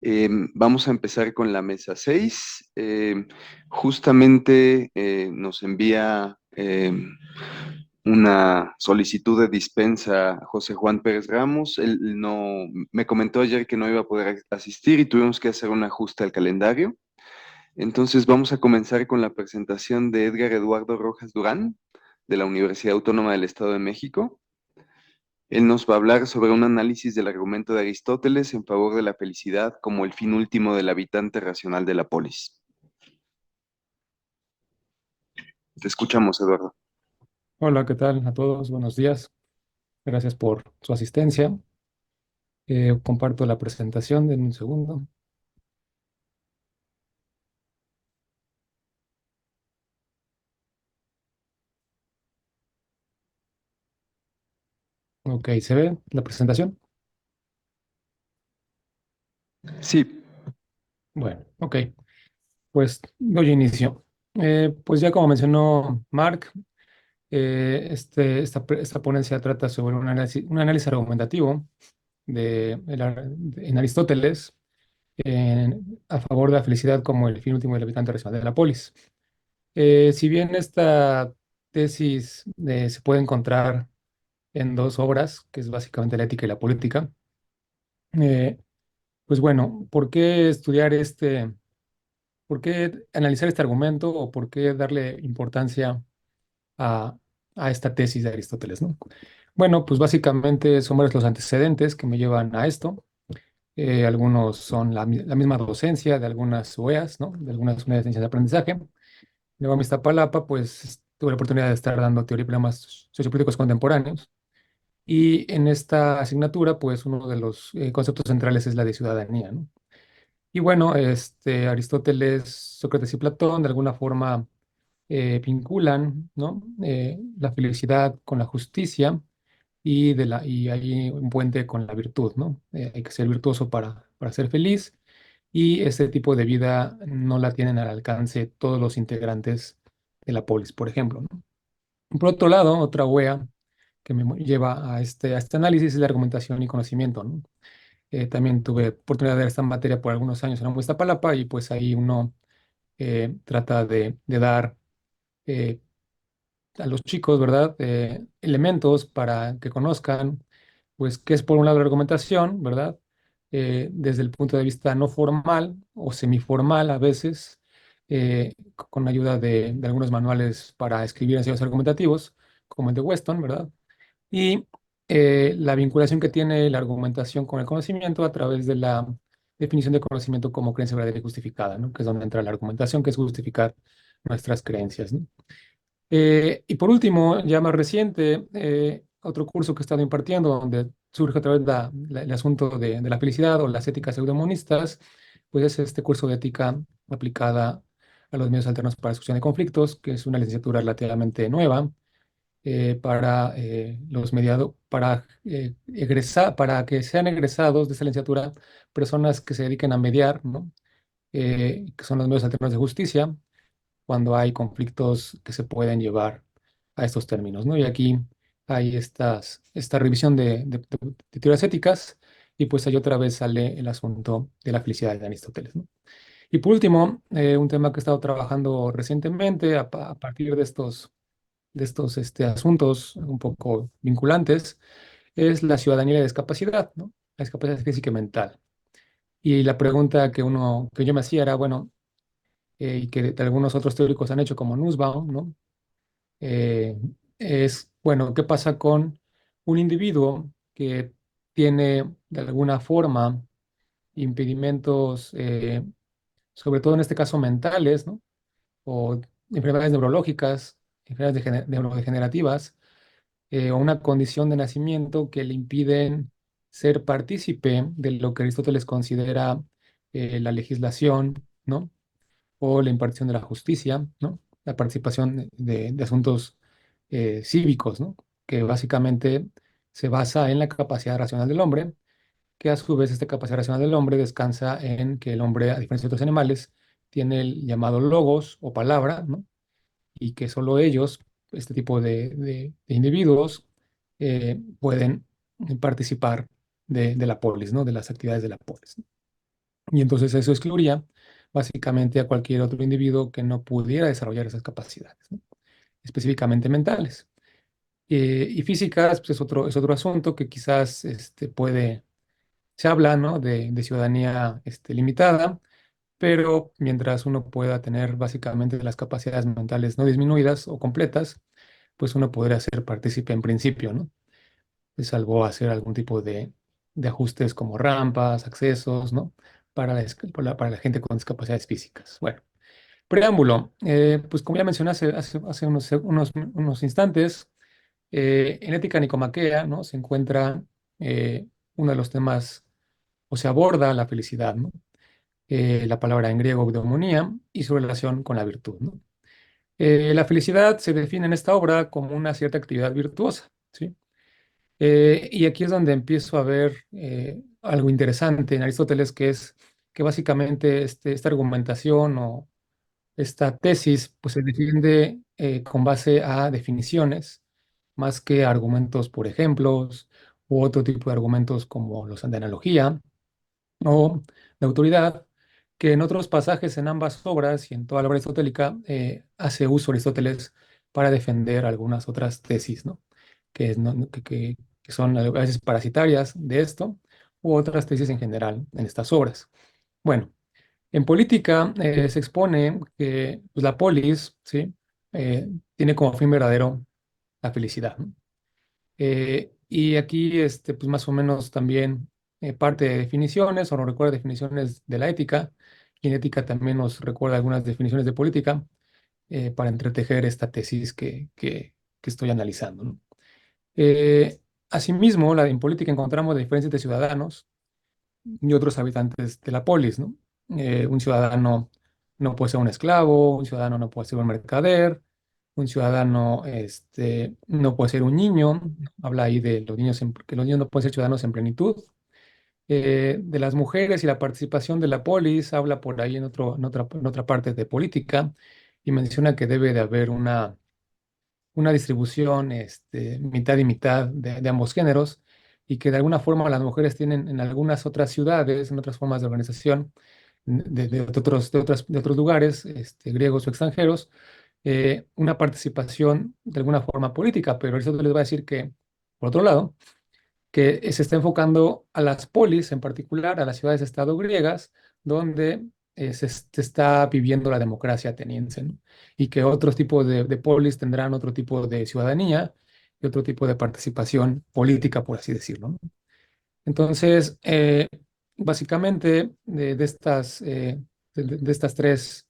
Vamos a empezar con la mesa 6. Justamente nos envía una solicitud de dispensa José Juan Pérez Ramos. Él no, me comentó ayer que no iba a poder asistir y tuvimos que hacer un ajuste al calendario. Entonces vamos a comenzar con la presentación de Edgar Eduardo Rojas Durán, de la Universidad Autónoma del Estado de México. Él nos va a hablar sobre un análisis del argumento de Aristóteles en favor de la felicidad como el fin último del habitante racional de la polis. Te escuchamos, Eduardo. Hola, ¿qué tal a todos? Buenos días. Gracias por su asistencia. Comparto la presentación en un segundo. Ok, ¿se ve la presentación? Sí, Bueno, ok, pues doy inicio. Pues ya como mencionó Mark, esta ponencia trata sobre un análisis argumentativo en Aristóteles a favor de la felicidad como el fin último del habitante racional de la polis. Si bien esta tesis se puede encontrar en dos obras, que es básicamente la ética y la política. Eh, pues bueno, por qué analizar este argumento o por qué darle importancia a, a esta tesis de Aristóteles, ¿no? Bueno, pues básicamente son varios los antecedentes que me llevan a esto. Algunos son la misma docencia de algunas UEAs, ¿no? De algunas unidades de ciencias de aprendizaje. Luego en Iztapalapa, pues tuve la oportunidad de estar dando teoría y problemas sociopolíticos contemporáneos. Y en esta asignatura, pues uno de los conceptos centrales es la de ciudadanía, ¿no? Y bueno, Aristóteles, Sócrates y Platón de alguna forma vinculan, ¿no? La felicidad con la justicia y hay un puente con la virtud, ¿no? Hay que ser virtuoso para ser feliz y este tipo de vida no la tienen al alcance todos los integrantes de la polis, por ejemplo, ¿no? Por otro lado, otra wea que me lleva a este análisis es la argumentación y conocimiento, ¿no? También tuve oportunidad de ver esta materia por algunos años en la Iztapalapa y pues ahí uno trata de dar eh, a los chicos, ¿verdad? Elementos para que conozcan, pues, qué es por un lado la argumentación, ¿verdad? Desde el punto de vista no formal o semiformal a veces, con ayuda de algunos manuales para escribir ensayos argumentativos, como el de Weston, ¿verdad? Y la vinculación que tiene la argumentación con el conocimiento a través de la definición de conocimiento como creencia verdadera y justificada, ¿no? Que es donde entra la argumentación, que es justificar nuestras creencias, ¿no? Y por último, ya más reciente, otro curso que he estado impartiendo, donde surge otra vez el asunto de la felicidad o las éticas pseudomonistas, pues es este curso de ética aplicada a los medios alternos para discusión de conflictos, que es una licenciatura relativamente nueva para que sean egresados de esa licenciatura personas que se dediquen a mediar, ¿no? Que son los medios alternos de justicia, cuando hay conflictos que se pueden llevar a estos términos, ¿no? Y aquí hay esta revisión de teorías éticas y pues ahí otra vez sale el asunto de la felicidad de Aristóteles, ¿no? Y por último, un tema que he estado trabajando recientemente a partir de estos asuntos un poco vinculantes, es la ciudadanía y la discapacidad, ¿no? La discapacidad física y mental. Y la pregunta que yo me hacía era, bueno, y que de algunos otros teóricos han hecho, como Nussbaum, ¿no? Eh, bueno, ¿qué pasa con un individuo que tiene de alguna forma impedimentos, sobre todo en este caso mentales, ¿no? O enfermedades neurológicas, enfermedades neurodegenerativas, o una condición de nacimiento que le impiden ser partícipe de lo que Aristóteles considera la legislación, ¿no? O la impartición de la justicia, ¿no? La participación de asuntos cívicos, ¿no? Que básicamente se basa en la capacidad racional del hombre, que a su vez esta capacidad racional del hombre descansa en que el hombre, a diferencia de otros animales, tiene el llamado logos o palabra, ¿no? Y que solo ellos, este tipo de individuos, pueden participar de la polis, ¿no? De las actividades de la polis, ¿no? Y entonces eso excluiría básicamente a cualquier otro individuo que no pudiera desarrollar esas capacidades, ¿no? Específicamente mentales. Y físicas, pues es otro asunto que quizás se habla, ¿no? De ciudadanía limitada, pero mientras uno pueda tener básicamente las capacidades mentales no disminuidas o completas, pues uno podría ser partícipe en principio, ¿no? Salvo hacer algún tipo de ajustes como rampas, accesos, ¿no? Para la gente con discapacidades físicas. Bueno, preámbulo. Pues como ya mencioné hace unos instantes, en Ética Nicomaquea, ¿no? Se encuentra uno de los temas, o se aborda la felicidad, ¿no? La palabra en griego eudemonía y su relación con la virtud, ¿no? La felicidad se define en esta obra como una cierta actividad virtuosa, ¿sí? Y aquí es donde empiezo a ver algo interesante en Aristóteles, que es que básicamente esta argumentación o esta tesis pues, se defiende con base a definiciones, más que argumentos por ejemplos u otro tipo de argumentos como los de analogía o de autoridad, que en otros pasajes en ambas obras y en toda la obra aristotélica hace uso Aristóteles para defender algunas otras tesis, ¿no? Que, que son a veces parasitarias de esto, u otras tesis en general en estas obras. Bueno, en política se expone que pues, la polis, ¿sí? Tiene como fin verdadero la felicidad, ¿no? Y aquí, pues más o menos también parte de definiciones, o nos recuerda definiciones de la ética, y en ética también nos recuerda algunas definiciones de política para entretejer esta tesis que estoy analizando, ¿no? Asimismo, en política encontramos diferencias de ciudadanos y otros habitantes de la polis, ¿no? Un ciudadano no puede ser un esclavo, un ciudadano no puede ser un mercader, un ciudadano no puede ser un niño, habla ahí de los niños, que los niños no pueden ser ciudadanos en plenitud. De las mujeres y la participación de la polis, habla por ahí en otra parte de política y menciona que debe de haber una distribución mitad y mitad de ambos géneros y que de alguna forma las mujeres tienen en algunas otras ciudades, en otras formas de organización de otros lugares, griegos o extranjeros, una participación de alguna forma política, pero eso les va a decir que, por otro lado, que se está enfocando a las polis, en particular a las ciudades-estado griegas, donde se está viviendo la democracia ateniense, ¿no? Y que otros tipos de polis tendrán otro tipo de ciudadanía y otro tipo de participación política, por así decirlo, ¿no? Entonces, básicamente, de estas tres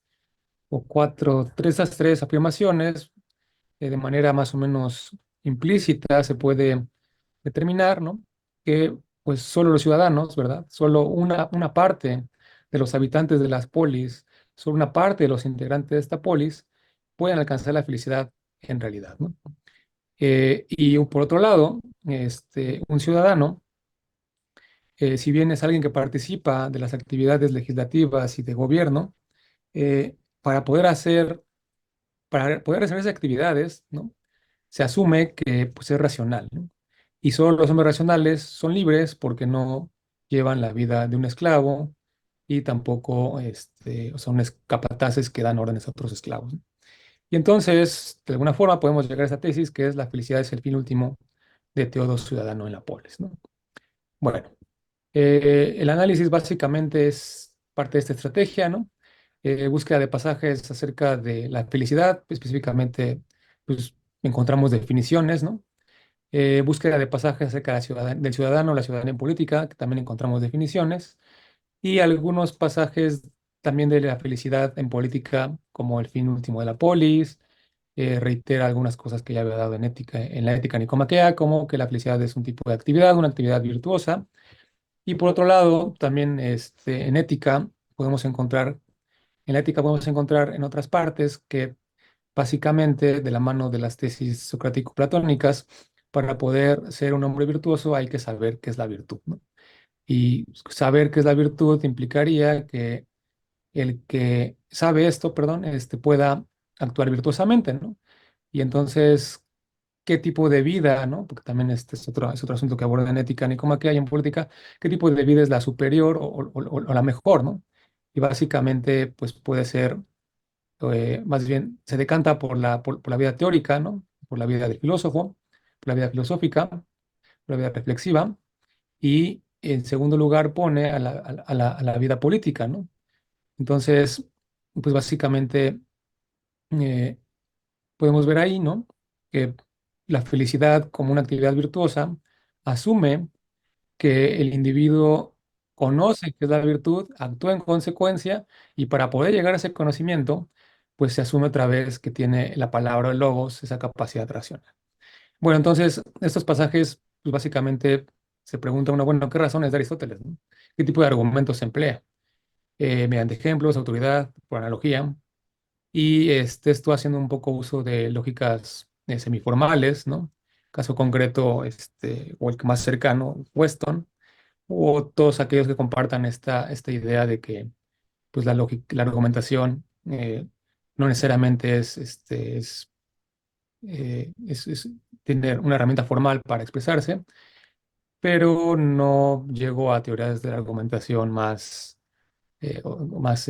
o cuatro, estas tres afirmaciones, de manera más o menos implícita, se puede determinar, ¿no? Que pues solo los ciudadanos, ¿verdad? Solo una parte de los habitantes de las polis, solo una parte de los integrantes de esta polis pueden alcanzar la felicidad en realidad, ¿no? Y por otro lado, un ciudadano, si bien es alguien que participa de las actividades legislativas y de gobierno, para para poder hacer esas actividades, ¿no? Se asume que pues, es racional, ¿no? Y solo los hombres racionales son libres porque no llevan la vida de un esclavo y tampoco son capataces que dan órdenes a otros esclavos, ¿no? Y entonces, de alguna forma, podemos llegar a esta tesis que es la felicidad es el fin último de todo ciudadano en la polis, ¿no? Bueno, el análisis básicamente es parte de esta estrategia, ¿no? Búsqueda de pasajes acerca de la felicidad, específicamente, pues encontramos definiciones, ¿no? Búsqueda de pasajes acerca de del ciudadano, la ciudadanía en política, que también encontramos definiciones, y algunos pasajes también de la felicidad en política, como el fin último de la polis, reitera algunas cosas que ya había dado en ética, en la ética nicomaquea, como que la felicidad es un tipo de actividad, una actividad virtuosa, y por otro lado, también en la ética podemos encontrar en otras partes que básicamente de la mano de las tesis socrático-platónicas, para poder ser un hombre virtuoso hay que saber qué es la virtud, ¿no? Y saber qué es la virtud implicaría que el que sabe esto, perdón, pueda actuar virtuosamente, ¿no? Y entonces, qué tipo de vida, ¿no? Porque también este es otro asunto que aborda en ética, ni cómo aquí hay en política, qué tipo de vida es la superior o la mejor, ¿no? Y básicamente, pues puede ser, más bien, se decanta por la vida teórica, ¿no? Por la vida del filósofo, por la vida filosófica, por la vida reflexiva, y en segundo lugar pone a la vida política, ¿no? Entonces, pues básicamente eh, podemos ver ahí, ¿no? Que la felicidad como una actividad virtuosa asume que el individuo conoce qué es la virtud, actúa en consecuencia y para poder llegar a ese conocimiento, pues se asume otra vez que tiene la palabra el logos, esa capacidad racional. Bueno, entonces, estos pasajes, pues básicamente se pregunta uno, bueno, ¿qué razones de Aristóteles, ¿no? ¿Qué tipo de argumentos se emplea? Mediante ejemplos, autoridad, por analogía, y esto haciendo un poco uso de lógicas semiformales, ¿no? Caso concreto, o el que más cercano, Weston, o todos aquellos que compartan esta idea de que pues, la lógica, la argumentación no necesariamente es tener una herramienta formal para expresarse, pero no llego a teorías de la argumentación más, más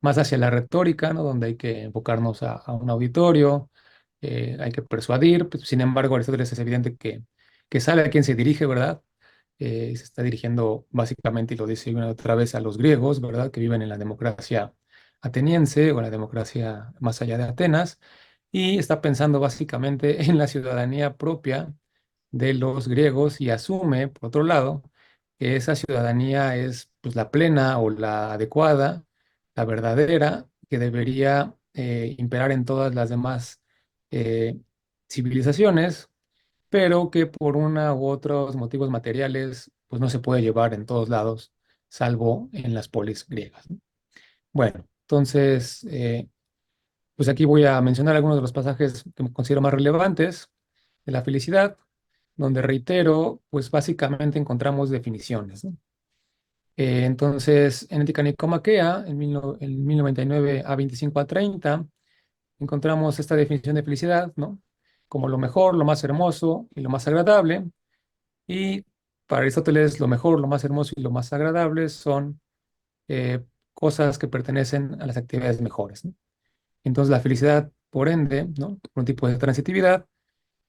más hacia la retórica, ¿no? Donde hay que enfocarnos a un auditorio, hay que persuadir. Pues, sin embargo, Aristóteles es evidente que sabe a quién se dirige, ¿verdad? Se está dirigiendo básicamente, y lo dice una y otra vez, a los griegos, ¿verdad? Que viven en la democracia ateniense o la democracia más allá de Atenas, y está pensando básicamente en la ciudadanía propia de los griegos y asume, por otro lado, que esa ciudadanía es pues, la plena o la adecuada, la verdadera, que debería imperar en todas las demás eh, civilizaciones, pero que por una u otros motivos materiales pues no se puede llevar en todos lados, salvo en las polis griegas, ¿no? Bueno, entonces, pues aquí voy a mencionar algunos de los pasajes que me considero más relevantes de la felicidad, donde reitero, pues básicamente encontramos definiciones, ¿no? Entonces, en Ética Nicomaquea, en 1099 a 25 a 30, encontramos esta definición de felicidad, ¿no? Como lo mejor, lo más hermoso y lo más agradable. Y para Aristóteles, lo mejor, lo más hermoso y lo más agradable son eh, cosas que pertenecen a las actividades mejores, ¿no? Entonces, la felicidad, por ende, ¿no? Por un tipo de transitividad,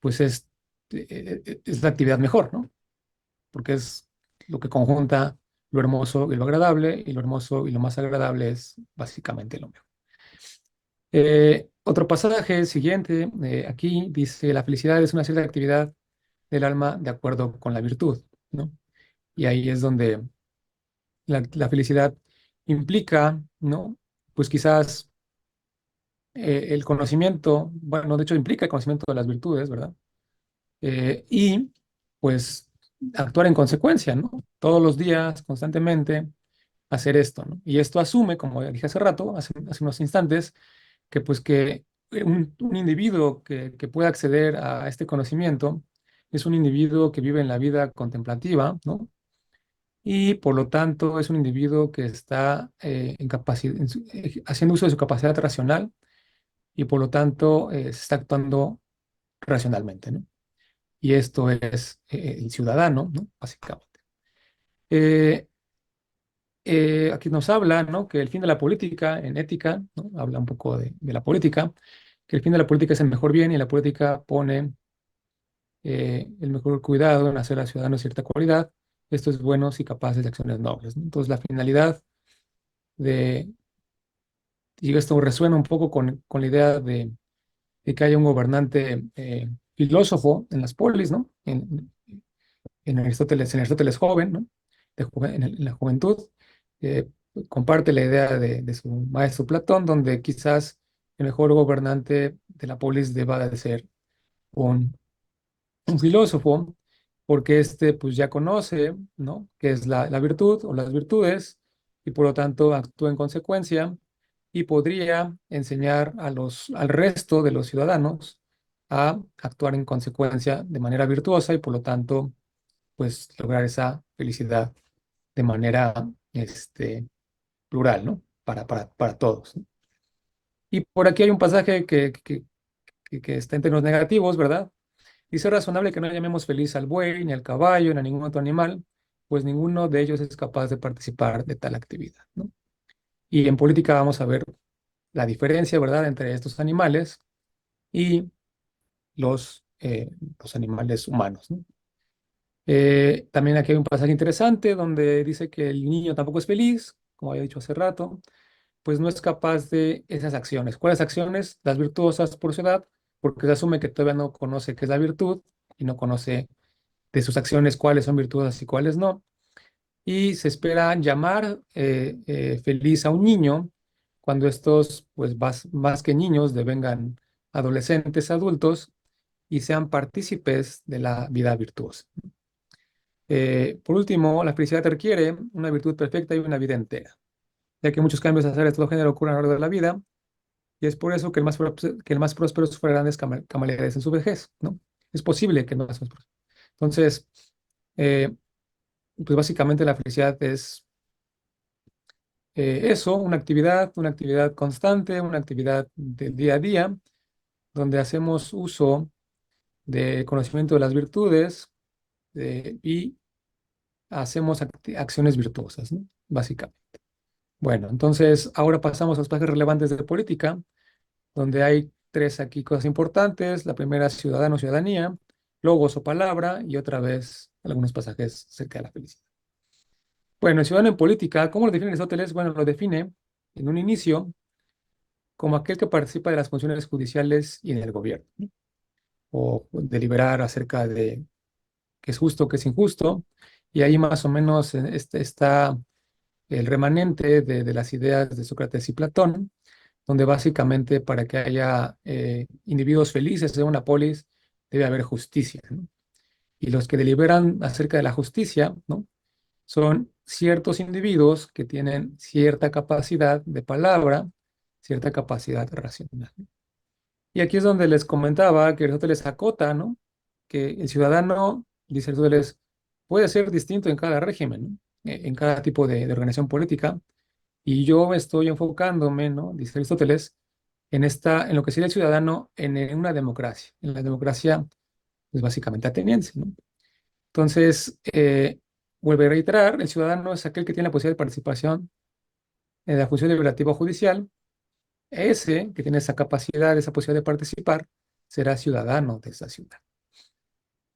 pues es la actividad mejor, ¿no? Porque es lo que conjunta lo hermoso y lo agradable, y lo hermoso y lo más agradable es básicamente lo mejor. Otro pasaje siguiente, aquí dice, la felicidad es una cierta actividad del alma de acuerdo con la virtud, ¿no? Y ahí es donde la felicidad implica, ¿no? Pues quizás el conocimiento, bueno, de hecho implica el conocimiento de las virtudes, ¿verdad? Y pues actuar en consecuencia, ¿no? Todos los días, constantemente, hacer esto, ¿no? Y esto asume, como ya dije hace rato, hace unos instantes, que pues que un individuo que pueda acceder a este conocimiento es un individuo que vive en la vida contemplativa, ¿no? Y por lo tanto es un individuo que está haciendo uso de su capacidad racional y por lo tanto se está actuando racionalmente, ¿no? Y esto es el ciudadano, ¿no? Básicamente. Eh, Aquí nos habla, ¿no? Que el fin de la política en ética, ¿no? Habla un poco de la política, que el fin de la política es el mejor bien y la política pone el mejor cuidado en hacer a ciudadanos cierta cualidad, estos buenos y capaces de acciones nobles, ¿no? Entonces la finalidad de, y esto resuena un poco con la idea de que haya un gobernante filósofo en las polis, ¿no? En Aristóteles joven, ¿no? En la juventud, eh, comparte la idea de su maestro Platón, donde quizás el mejor gobernante de la polis deba de ser un, un filósofo, porque pues ya conoce, ¿no? Qué es la virtud o las virtudes, y por lo tanto actúa en consecuencia y podría enseñar al resto de los ciudadanos a actuar en consecuencia de manera virtuosa y por lo tanto pues lograr esa felicidad de manera plural, ¿no? Para todos, ¿no? Y por aquí hay un pasaje que está en términos negativos, ¿verdad? Dice razonable que no llamemos feliz al buey, ni al caballo, ni a ningún otro animal, pues ninguno de ellos es capaz de participar de tal actividad, ¿no? Y en política vamos a ver la diferencia, ¿verdad?, entre estos animales y los animales humanos, ¿no? También aquí hay un pasaje interesante donde dice que el niño tampoco es feliz, como había dicho hace rato, pues no es capaz de esas acciones. ¿Cuáles acciones? Las virtuosas por su edad, porque se asume que todavía no conoce qué es la virtud y no conoce de sus acciones cuáles son virtuosas y cuáles no. Y se espera llamar feliz a un niño cuando estos, pues más que niños, devengan adolescentes, adultos y sean partícipes de la vida virtuosa. Por último, la felicidad requiere una virtud perfecta y una vida entera, ya que muchos cambios de todo género ocurren a lo largo de la vida, y es por eso que que el más próspero sufre grandes calamidades en su vejez, ¿no? Es posible que no más próspero. Entonces, eh, pues básicamente la felicidad es eso, una actividad constante, una actividad del día a día, donde hacemos uso de conocimiento de las virtudes y hacemos acciones virtuosas, ¿no? Básicamente. Bueno, entonces ahora pasamos a los pasajes relevantes de política, donde hay tres aquí cosas importantes. La primera, ciudadano, ciudadanía, logos o palabra, y otra vez algunos pasajes acerca de la felicidad. Bueno, el ciudadano en política, ¿cómo lo define Aristóteles? Bueno, lo define en un inicio como aquel que participa de las funciones judiciales y en el gobierno, ¿no? O deliberar acerca de qué es justo, qué es injusto, y ahí más o menos está el remanente de las ideas de Sócrates y Platón, donde básicamente para que haya individuos felices en una polis debe haber justicia, ¿no? Y los que deliberan acerca de la justicia, ¿no?, son ciertos individuos que tienen cierta capacidad de palabra, cierta capacidad racional. Y aquí es donde les comentaba que Aristóteles acota, ¿no?, que el ciudadano, dice Aristóteles, puede ser distinto en cada régimen, ¿no?, en cada tipo de organización política. Y yo estoy enfocándome, ¿no?, dice Aristóteles, en lo que sería el ciudadano en una democracia, en la democracia, pues básicamente ateniense, ¿no? Entonces, vuelve a reiterar, el ciudadano es aquel que tiene la posibilidad de participación en la función deliberativa o judicial. Ese que tiene esa capacidad, esa posibilidad de participar, será ciudadano de esa ciudad.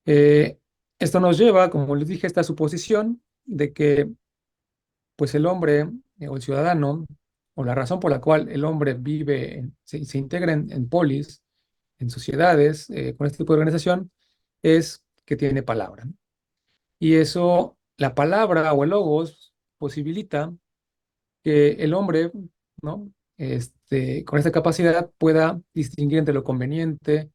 Eh, Esto nos lleva, como les dije, a esta suposición de que pues el hombre o el ciudadano, o la razón por la cual el hombre vive, se integra en polis, en sociedades, con este tipo de organización, es que tiene palabra, ¿no? Y eso, la palabra o el logos, posibilita que el hombre, ¿no?, con esta capacidad pueda distinguir entre lo conveniente,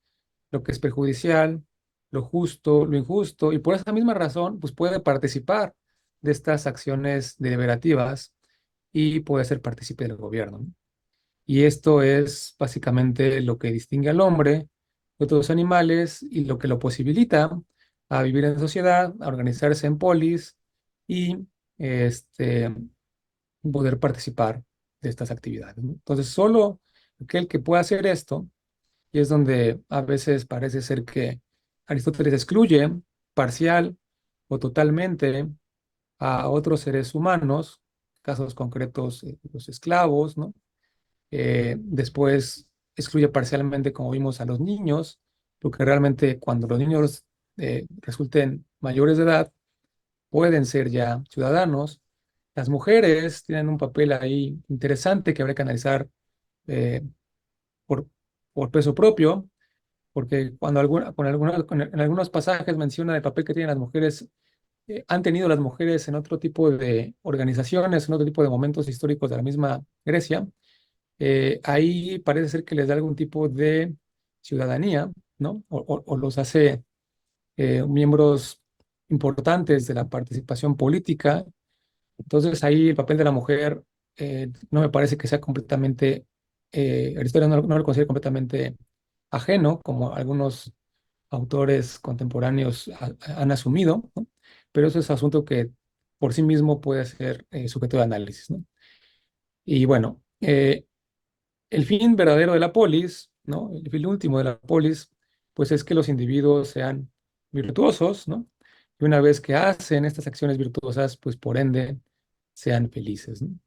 lo que es perjudicial, lo justo, lo injusto, y por esa misma razón, pues puede participar de estas acciones deliberativas y puede ser partícipe del gobierno, ¿no? Y esto es básicamente lo que distingue al hombre de otros animales y lo que lo posibilita a vivir en sociedad, a organizarse en polis y este, poder participar de estas actividades, ¿no? Entonces, solo aquel que pueda hacer esto, y es donde a veces parece ser que Aristóteles excluye parcial o totalmente a otros seres humanos, casos concretos, los esclavos, ¿no? Después excluye parcialmente, como vimos, a los niños, porque realmente cuando los niños resulten mayores de edad, pueden ser ya ciudadanos. Las mujeres tienen un papel ahí interesante que habría que analizar eh, por, por peso propio, porque cuando en algunos pasajes menciona el papel que tienen las mujeres, han tenido las mujeres en otro tipo de organizaciones, en otro tipo de momentos históricos de la misma Grecia. Ahí parece ser que les da algún tipo de ciudadanía, ¿no? O los hace miembros importantes de la participación política. Entonces ahí el papel de la mujer no me parece que sea completamente, Aristóteles no lo considera completamente ajeno, como algunos autores contemporáneos han asumido, ¿no? Pero eso es asunto que por sí mismo puede ser sujeto de análisis, ¿no? Y bueno, el fin verdadero de la polis ¿no? El fin último de la polis, pues es que los individuos sean virtuosos, ¿no? Y una vez que hacen estas acciones virtuosas, pues por ende sean felices, ¿no?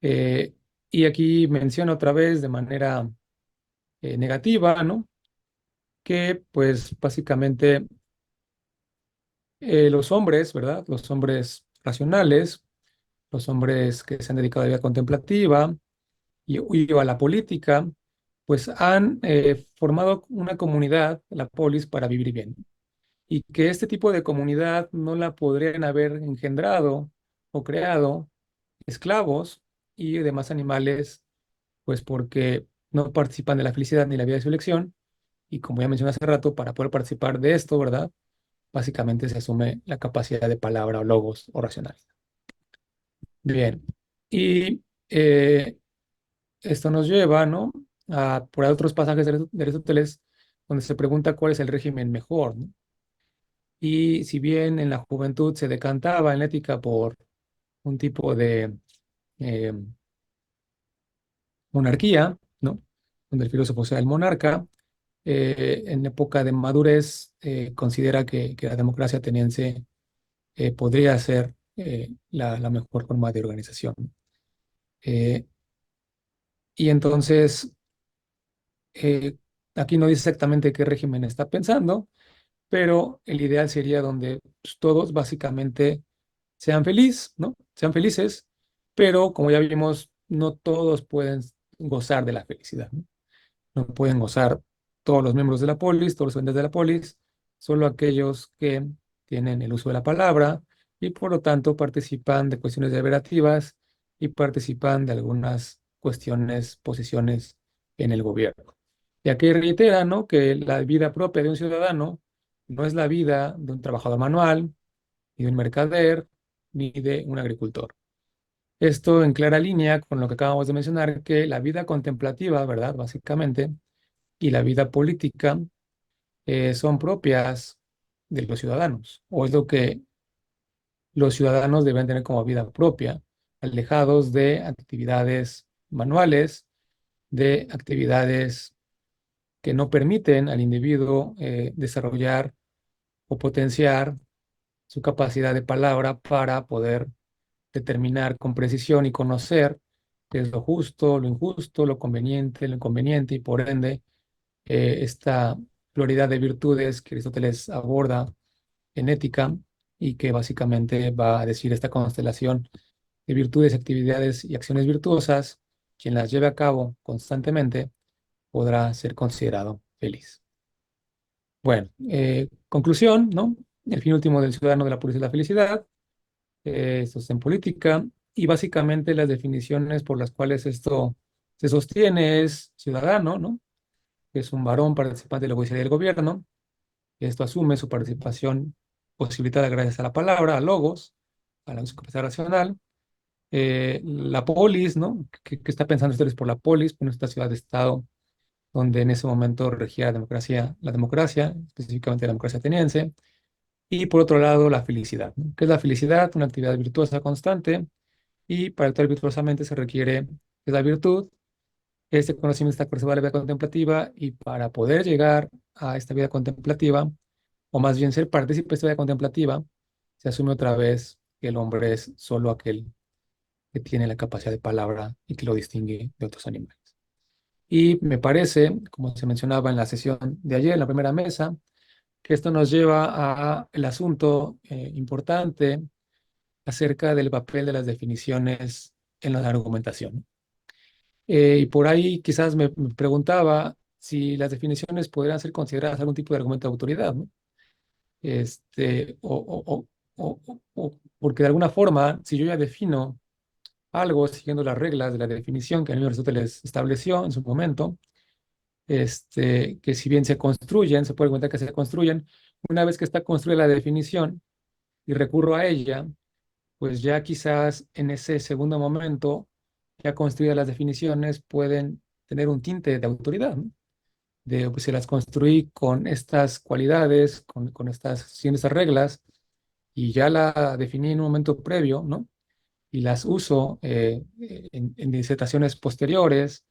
Eh, y aquí menciono otra vez de manera negativa, ¿no? Que pues básicamente los hombres, ¿verdad? Los hombres racionales, los hombres que se han dedicado a la vida contemplativa y a la política, pues han formado una comunidad, la polis, para vivir bien. Y que este tipo de comunidad no la podrían haber engendrado o creado esclavos y demás animales, pues porque no participan de la felicidad ni la vida de su elección. Y como ya mencioné hace rato, para poder participar de esto, ¿verdad? Básicamente se asume la capacidad de palabra o logos o racional. Bien. Y esto nos lleva, ¿no? A por ahí otros pasajes de Aristóteles donde se pregunta cuál es el régimen mejor, ¿no? Y si bien en la juventud se decantaba en la ética por un tipo de eh, monarquía, ¿no? Donde el filósofo sea el monarca, en época de madurez considera que la democracia ateniense podría ser la mejor forma de organización. Eh, y entonces, eh, aquí no dice exactamente qué régimen está pensando, pero el ideal sería donde pues, todos básicamente sean felices, ¿no? Sean felices, pero como ya vimos, no todos pueden gozar de la felicidad, ¿no? No pueden gozar todos los miembros de la polis, todos los entes de la polis, solo aquellos que tienen el uso de la palabra y por lo tanto participan de cuestiones deliberativas y participan de algunas cuestiones, posiciones en el gobierno. Y aquí reitera, ¿no? Que la vida propia de un ciudadano no es la vida de un trabajador manual, ni de un mercader, ni de un agricultor. Esto en clara línea con lo que acabamos de mencionar, que la vida contemplativa, ¿verdad? Básicamente, y la vida política son propias de los ciudadanos, o es lo que los ciudadanos deben tener como vida propia, alejados de actividades manuales, de actividades que no permiten al individuo desarrollar o potenciar su capacidad de palabra para poder determinar con precisión y conocer qué es lo justo, lo injusto, lo conveniente, lo inconveniente y por ende esta pluralidad de virtudes que Aristóteles aborda en ética y que básicamente va a decir esta constelación de virtudes, actividades y acciones virtuosas, quien las lleve a cabo constantemente podrá ser considerado feliz. Bueno, conclusión, ¿no? El fin último del ciudadano de la pureza es la felicidad, esto está en política, y básicamente las definiciones por las cuales esto se sostiene es ciudadano, ¿no? Que es un varón participante de la oficialidad del gobierno. Esto asume su participación posibilitada gracias a la palabra, a logos, a la su capacidad racional. La polis, ¿no? ¿Qué está pensando ustedes por la polis? Por esta ciudad de Estado donde en ese momento regía la democracia, específicamente la democracia ateniense. Y por otro lado, la felicidad, ¿no? ¿Qué es la felicidad? Una actividad virtuosa constante y para actuar virtuosamente se requiere de la virtud. Este conocimiento está conservado en la vida contemplativa y para poder llegar a esta vida contemplativa, o más bien ser partícipe de esta vida contemplativa, se asume otra vez que el hombre es solo aquel que tiene la capacidad de palabra y que lo distingue de otros animales. Y me parece, como se mencionaba en la sesión de ayer, en la primera mesa, que esto nos lleva a el asunto importante acerca del papel de las definiciones en la argumentación. Y por ahí quizás me preguntaba si las definiciones podrían ser consideradas algún tipo de argumento de autoridad, ¿no? Porque de alguna forma, si yo ya defino algo siguiendo las reglas de la definición que el mismo Aristóteles estableció en su momento, que si bien se construyen, se puede contar que se construyen, una vez que está construida la definición y recurro a ella, pues ya quizás en ese segundo momento, ya construidas las definiciones, pueden tener un tinte de autoridad, ¿no? De, pues, se las construí con estas cualidades, con estas, siguiendo estas reglas, y ya la definí en un momento previo, ¿no? Y las uso en disertaciones posteriores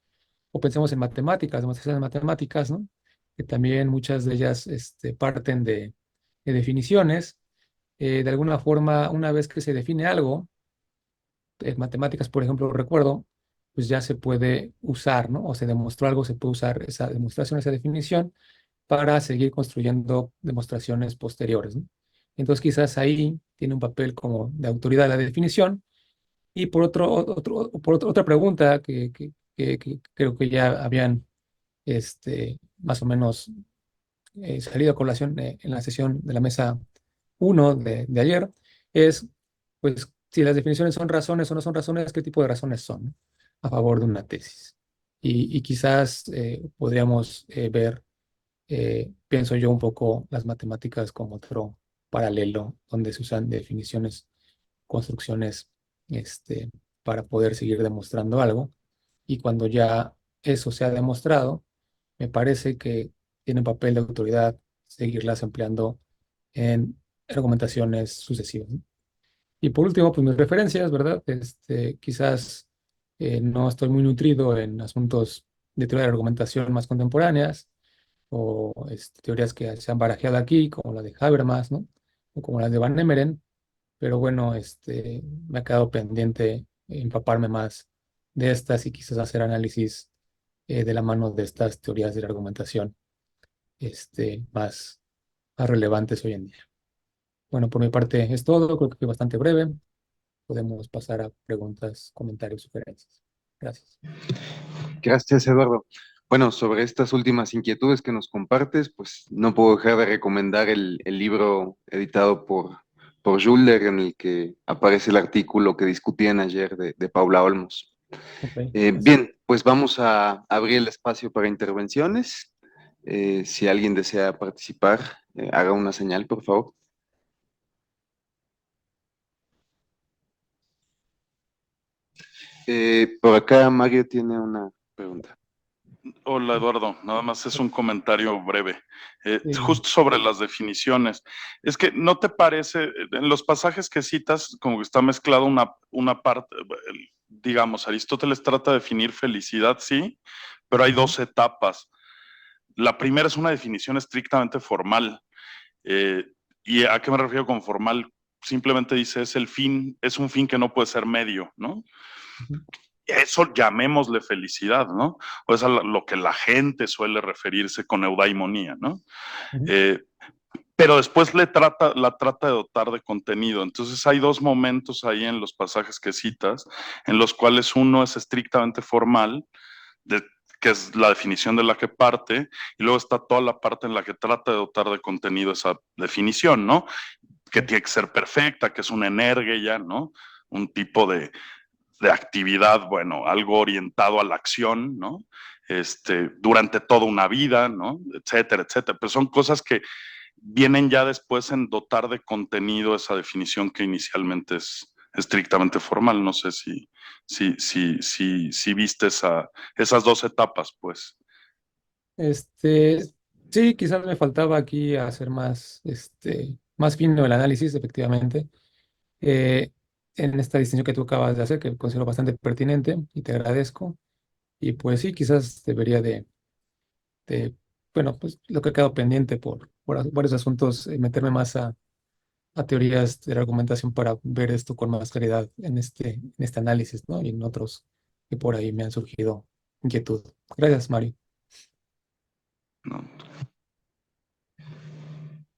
O pensemos en matemáticas, demostraciones matemáticas, ¿no? Que también muchas de ellas parten de definiciones. De alguna forma, una vez que se define algo, en matemáticas, por ejemplo, recuerdo, pues ya se puede usar, ¿no? O se demostró algo, se puede usar esa demostración, esa definición para seguir construyendo demostraciones posteriores, ¿no? Entonces, quizás ahí tiene un papel como de autoridad la definición. Y otra pregunta que creo que ya habían más o menos salido a colación en la sesión de la mesa uno de ayer, es, pues, si las definiciones son razones o no son razones, ¿qué tipo de razones son, ¿no? A favor de una tesis? Y quizás podríamos ver, pienso yo, un poco las matemáticas como otro paralelo, donde se usan definiciones, construcciones, este, para poder seguir demostrando algo. Y cuando ya eso se ha demostrado, me parece que tiene un papel de autoridad seguirlas empleando en argumentaciones sucesivas, ¿no? Y por último, pues mis referencias, ¿verdad? Quizás no estoy muy nutrido en asuntos de teoría de argumentación más contemporáneas o teorías que se han barajeado aquí, como la de Habermas, ¿no? O como las de Van Emeren, pero bueno, me ha quedado pendiente empaparme más de estas y quizás hacer análisis de la mano de estas teorías de la argumentación más, más relevantes hoy en día. Bueno, por mi parte es todo, creo que fue bastante breve. Podemos pasar a preguntas, comentarios, sugerencias. Gracias. Gracias, Eduardo. Bueno, sobre estas últimas inquietudes que nos compartes, pues no puedo dejar de recomendar el libro editado por Schuller, en el que aparece el artículo que discutían ayer de Paula Olmos. Ok, gracias. Bien, pues vamos a abrir el espacio para intervenciones. Si alguien desea participar, haga una señal, por favor. Por acá Mario tiene una pregunta. Hola Eduardo, nada más es un comentario breve. Sí, Justo sobre las definiciones. Es que no te parece, en los pasajes que citas, como que está mezclado una parte, digamos, Aristóteles trata de definir felicidad, sí, pero hay ujú, dos etapas. La primera es una definición estrictamente formal. Eh, ¿Y a qué me refiero con formal? Simplemente dice es el fin, es un fin que no puede ser medio, ¿no? ujú, Eso llamémosle felicidad, ¿no? O es a lo que la gente suele referirse con eudaimonía, ¿no? ujú. Eh, pero después la trata de dotar de contenido. Entonces hay dos momentos ahí en los pasajes que citas, en los cuales uno es estrictamente formal, de, que es la definición de la que parte, y luego está toda la parte en la que trata de dotar de contenido esa definición, ¿no? Que Sí, tiene que ser perfecta, que es una energía, ¿no? Un tipo de actividad, bueno, algo orientado a la acción, ¿no? Durante toda una vida, ¿no? Etcétera, etcétera. Pero son cosas que vienen ya después en dotar de contenido esa definición que inicialmente es estrictamente formal. No sé si viste esas dos etapas, pues. Este, sí, quizás me faltaba aquí hacer más, más fino el análisis, efectivamente. eh, en esta distinción que tú acabas de hacer, que considero bastante pertinente y te agradezco. Y pues sí, quizás debería de, bueno, pues lo que ha quedado pendiente por varios asuntos, meterme más a teorías de la argumentación para ver esto con más claridad en este análisis, ¿no? Y en otros que por ahí me han surgido inquietud. Gracias, Mario. ¿No?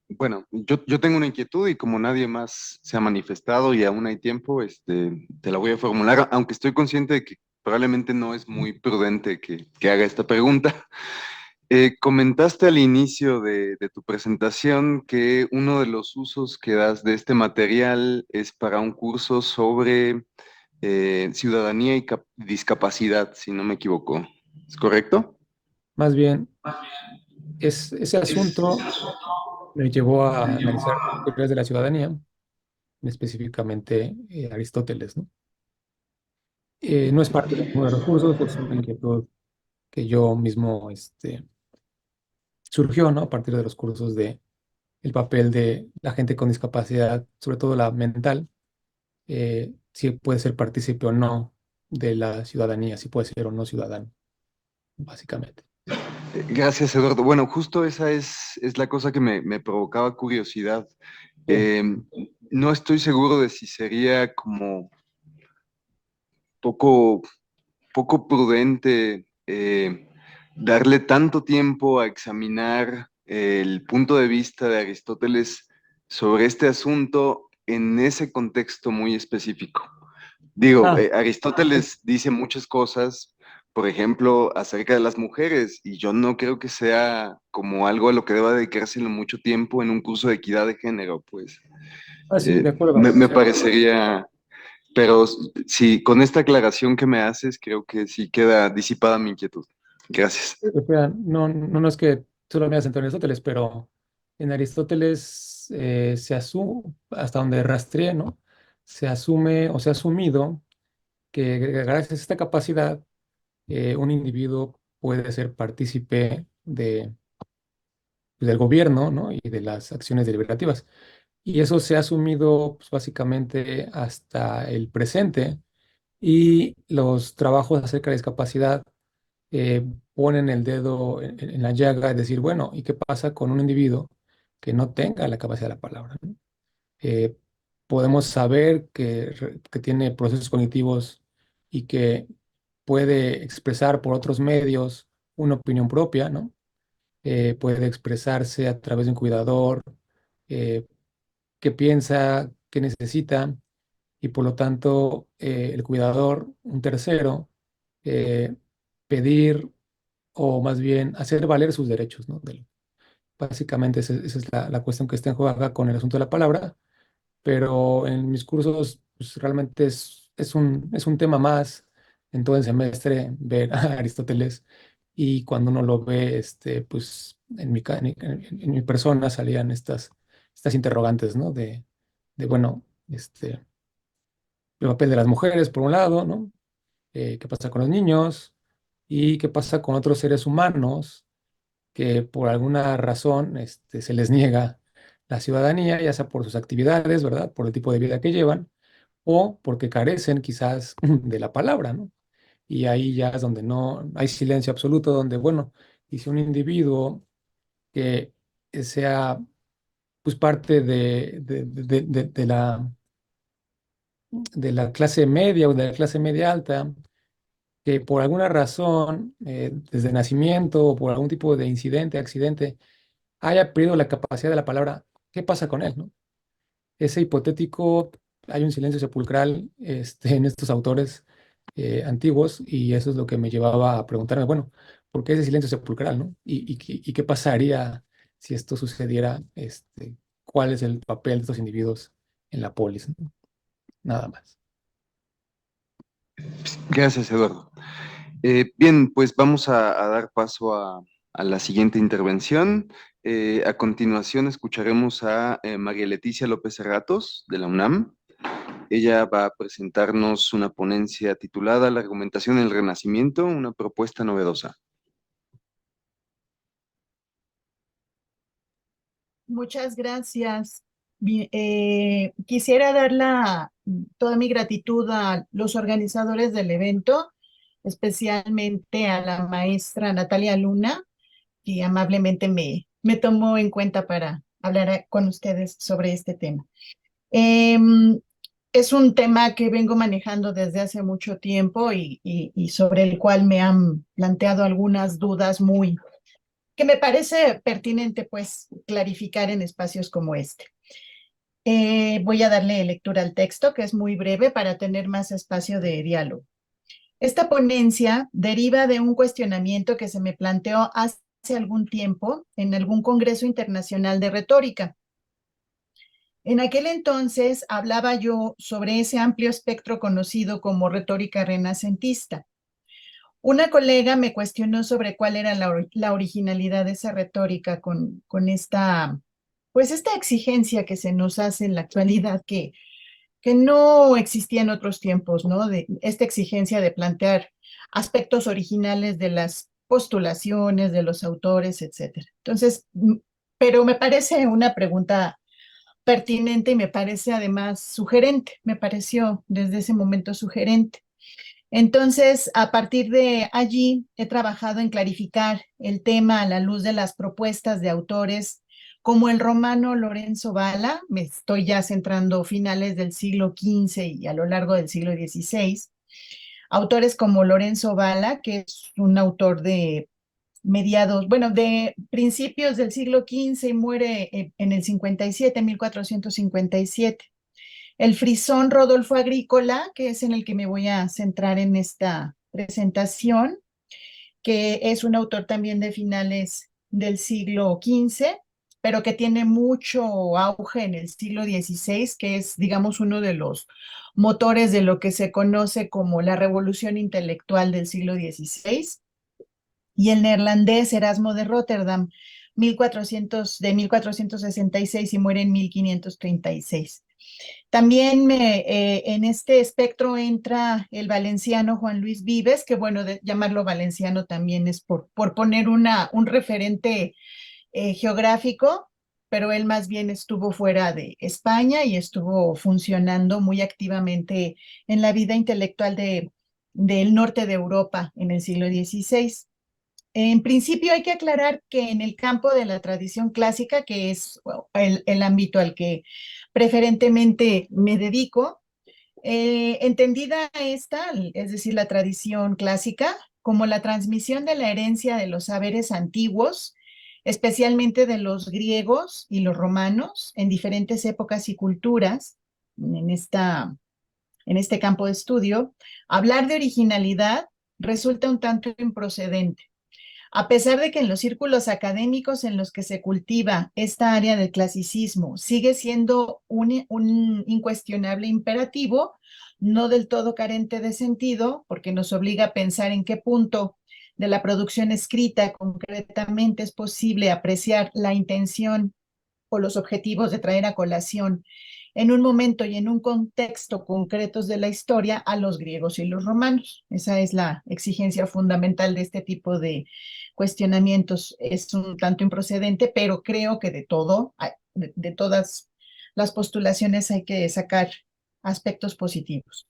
Bueno, yo tengo una inquietud y como nadie más se ha manifestado y aún hay tiempo, te la voy a formular, aunque estoy consciente de que probablemente no es muy prudente que haga esta pregunta. Comentaste al inicio de tu presentación que uno de los usos que das de este material es para un curso sobre ciudadanía y discapacidad, si no me equivoco. ¿Es correcto? Más bien, ese asunto me llevó a analizar teorías de la ciudadanía, específicamente Aristóteles, ¿no? No es parte de uno de los cursos, es una inquietud que yo mismo surgió, ¿no? A partir de los cursos de el papel de la gente con discapacidad, sobre todo la mental, si puede ser partícipe o no de la ciudadanía, si puede ser o no ciudadano. básicamente. Gracias, Eduardo. Bueno, justo esa es la cosa que me provocaba curiosidad. Bien. Eh, no estoy seguro de si sería como poco, poco prudente darle tanto tiempo a examinar el punto de vista de Aristóteles sobre este asunto en ese contexto muy específico. Digo, Ah, Aristóteles dice muchas cosas, por ejemplo, acerca de las mujeres, y yo no creo que sea como algo a lo que deba dedicárselo mucho tiempo en un curso de equidad de género, pues sí, de me, acuerdo. me parecería, pero sí, con esta aclaración que me haces, creo que sí queda disipada mi inquietud. Gracias. Espera, no, no es que solo me hagas en Aristóteles, pero en Aristóteles se asume, hasta donde rastreé, ¿no? Se asume o se ha asumido que gracias a esta capacidad un individuo puede ser partícipe del gobierno, ¿no? Y de las acciones deliberativas. Y eso se ha asumido pues, básicamente hasta el presente y los trabajos acerca de discapacidad eh, ponen el dedo en la llaga, es decir, bueno, ¿y qué pasa con un individuo que no tenga la capacidad de la palabra? ¿No? Eh, Podemos saber que tiene procesos cognitivos y que puede expresar por otros medios una opinión propia, ¿no? Puede expresarse a través de un cuidador, eh, que piensa, que necesita, y por lo tanto el cuidador, un tercero, eh, pedir o más bien hacer valer sus derechos, ¿no? Básicamente esa es la cuestión que está en juego acá con el asunto de la palabra, pero en mis cursos pues, realmente es un tema más en todo el semestre ver a Aristóteles y cuando uno lo ve, pues en mi persona salían estas interrogantes, ¿no? Bueno, el papel de las mujeres, por un lado, ¿no? ¿Qué pasa con los niños? ¿Y qué pasa con otros seres humanos que por alguna razón se les niega la ciudadanía, ya sea por sus actividades, ¿verdad? Por el tipo de vida que llevan, o porque carecen quizás de la palabra, ¿no? Y ahí ya es donde no hay silencio absoluto, donde, bueno, y si un individuo que sea pues parte de la clase media o de la clase media alta, que por alguna razón, desde nacimiento o por algún tipo de incidente, accidente, haya perdido la capacidad de la palabra, ¿qué pasa con él, no? Ese hipotético, hay un silencio sepulcral en estos autores antiguos y eso es lo que me llevaba a preguntarme, bueno, ¿por qué ese silencio sepulcral, no? Y qué pasaría si esto sucediera? ¿Cuál es el papel de estos individuos en la polis, ¿no? Nada más. Gracias, Eduardo. Bien, pues vamos a dar paso a la siguiente intervención. A continuación escucharemos a María Leticia López Serratos de la UNAM. Ella va a presentarnos una ponencia titulada La argumentación en el Renacimiento, una propuesta novedosa. Muchas gracias. Quisiera dar toda mi gratitud a los organizadores del evento, especialmente a la maestra Natalia Luna, que amablemente me tomó en cuenta para hablar con ustedes sobre este tema. Es un tema que vengo manejando desde hace mucho tiempo y sobre el cual me han planteado algunas dudas que me parece pertinente pues clarificar en espacios como este. Voy a darle lectura al texto, que es muy breve para tener más espacio de diálogo. Esta ponencia deriva de un cuestionamiento que se me planteó hace algún tiempo en algún congreso internacional de retórica. En aquel entonces hablaba yo sobre ese amplio espectro conocido como retórica renacentista. Una colega me cuestionó sobre cuál era la originalidad de esa retórica con pues esta exigencia que se nos hace en la actualidad que no existía en otros tiempos, ¿no? De esta exigencia de plantear aspectos originales de las postulaciones de los autores, etcétera. Entonces, pero me parece una pregunta pertinente y me parece además sugerente, me pareció desde ese momento sugerente. Entonces, a partir de allí, he trabajado en clarificar el tema a la luz de las propuestas de autores como el romano Lorenzo Valla, me estoy ya centrando finales del siglo XV y a lo largo del siglo XVI, autores como Lorenzo Valla, que es un autor de mediados, bueno, de principios del siglo XV y muere en el 57, 1457. El frisón Rodolfo Agrícola, que es en el que me voy a centrar en esta presentación, que es un autor también de finales del siglo XV, pero que tiene mucho auge en el siglo XVI, que es, digamos, uno de los motores de lo que se conoce como la revolución intelectual del siglo XVI. Y el neerlandés Erasmo de Rotterdam, 1466 y muere en 1536. También en este espectro entra el valenciano Juan Luis Vives, que bueno, llamarlo valenciano también es por poner un referente geográfico, pero él más bien estuvo fuera de España y estuvo funcionando muy activamente en la vida intelectual del norte de Europa en el siglo XVI. En principio hay que aclarar que en el campo de la tradición clásica, que es el ámbito al que preferentemente me dedico, entendida esta, es decir, la tradición clásica, como la transmisión de la herencia de los saberes antiguos, especialmente de los griegos y los romanos, en diferentes épocas y culturas, en este campo de estudio, hablar de originalidad resulta un tanto improcedente. A pesar de que en los círculos académicos en los que se cultiva esta área del clasicismo sigue siendo un incuestionable imperativo, no del todo carente de sentido, porque nos obliga a pensar en qué punto de la producción escrita concretamente es posible apreciar la intención o los objetivos de traer a colación en un momento y en un contexto concretos de la historia a los griegos y los romanos. Esa es la exigencia fundamental de este tipo de cuestionamientos. Es un tanto improcedente, pero creo que de todas las postulaciones hay que sacar aspectos positivos.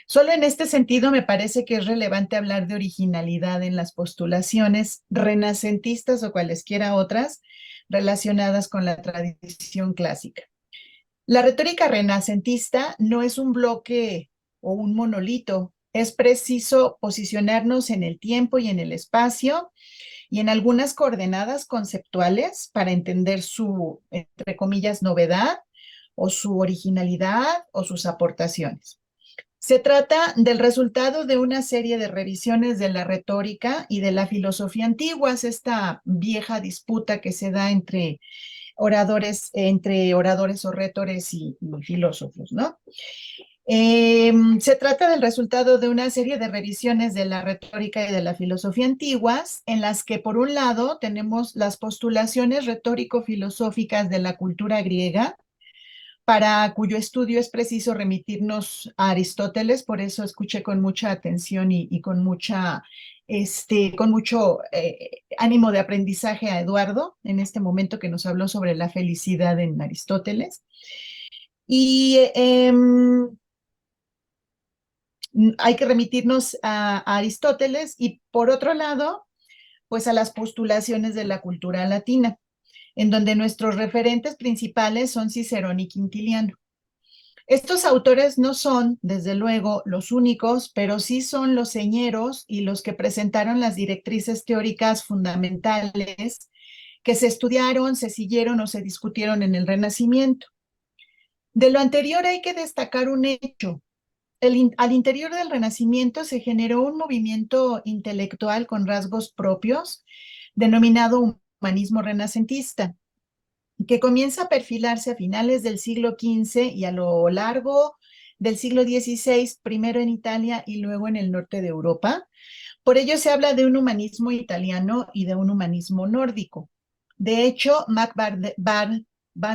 Solo en este sentido me parece que es relevante hablar de originalidad en las postulaciones renacentistas o cualesquiera otras relacionadas con la tradición clásica. La retórica renacentista no es un bloque o un monolito, es preciso posicionarnos en el tiempo y en el espacio y en algunas coordenadas conceptuales para entender su, entre comillas, novedad o su originalidad o sus aportaciones. Se trata del resultado de una serie de revisiones de la retórica y de la filosofía antiguas, esta vieja disputa que se da entre oradores o retores y filósofos, ¿no? Se trata del resultado de una serie de revisiones de la retórica y de la filosofía antiguas, en las que por un lado tenemos las postulaciones retórico-filosóficas de la cultura griega, para cuyo estudio es preciso remitirnos a Aristóteles, por eso escuché con mucha atención y con mucho ánimo de aprendizaje a Eduardo en este momento que nos habló sobre la felicidad en Aristóteles. Y hay que remitirnos a Aristóteles y por otro lado, pues a las postulaciones de la cultura latina, en donde nuestros referentes principales son Cicerón y Quintiliano. Estos autores no son, desde luego, los únicos, pero sí son los señeros y los que presentaron las directrices teóricas fundamentales que se estudiaron, se siguieron o se discutieron en el Renacimiento. De lo anterior hay que destacar un hecho. Al interior del Renacimiento se generó un movimiento intelectual con rasgos propios, denominado humanismo renacentista, que comienza a perfilarse a finales del siglo XV y a lo largo del siglo XVI, primero en Italia y luego en el norte de Europa. Por ello se habla de un humanismo italiano y de un humanismo nórdico. De hecho, Max van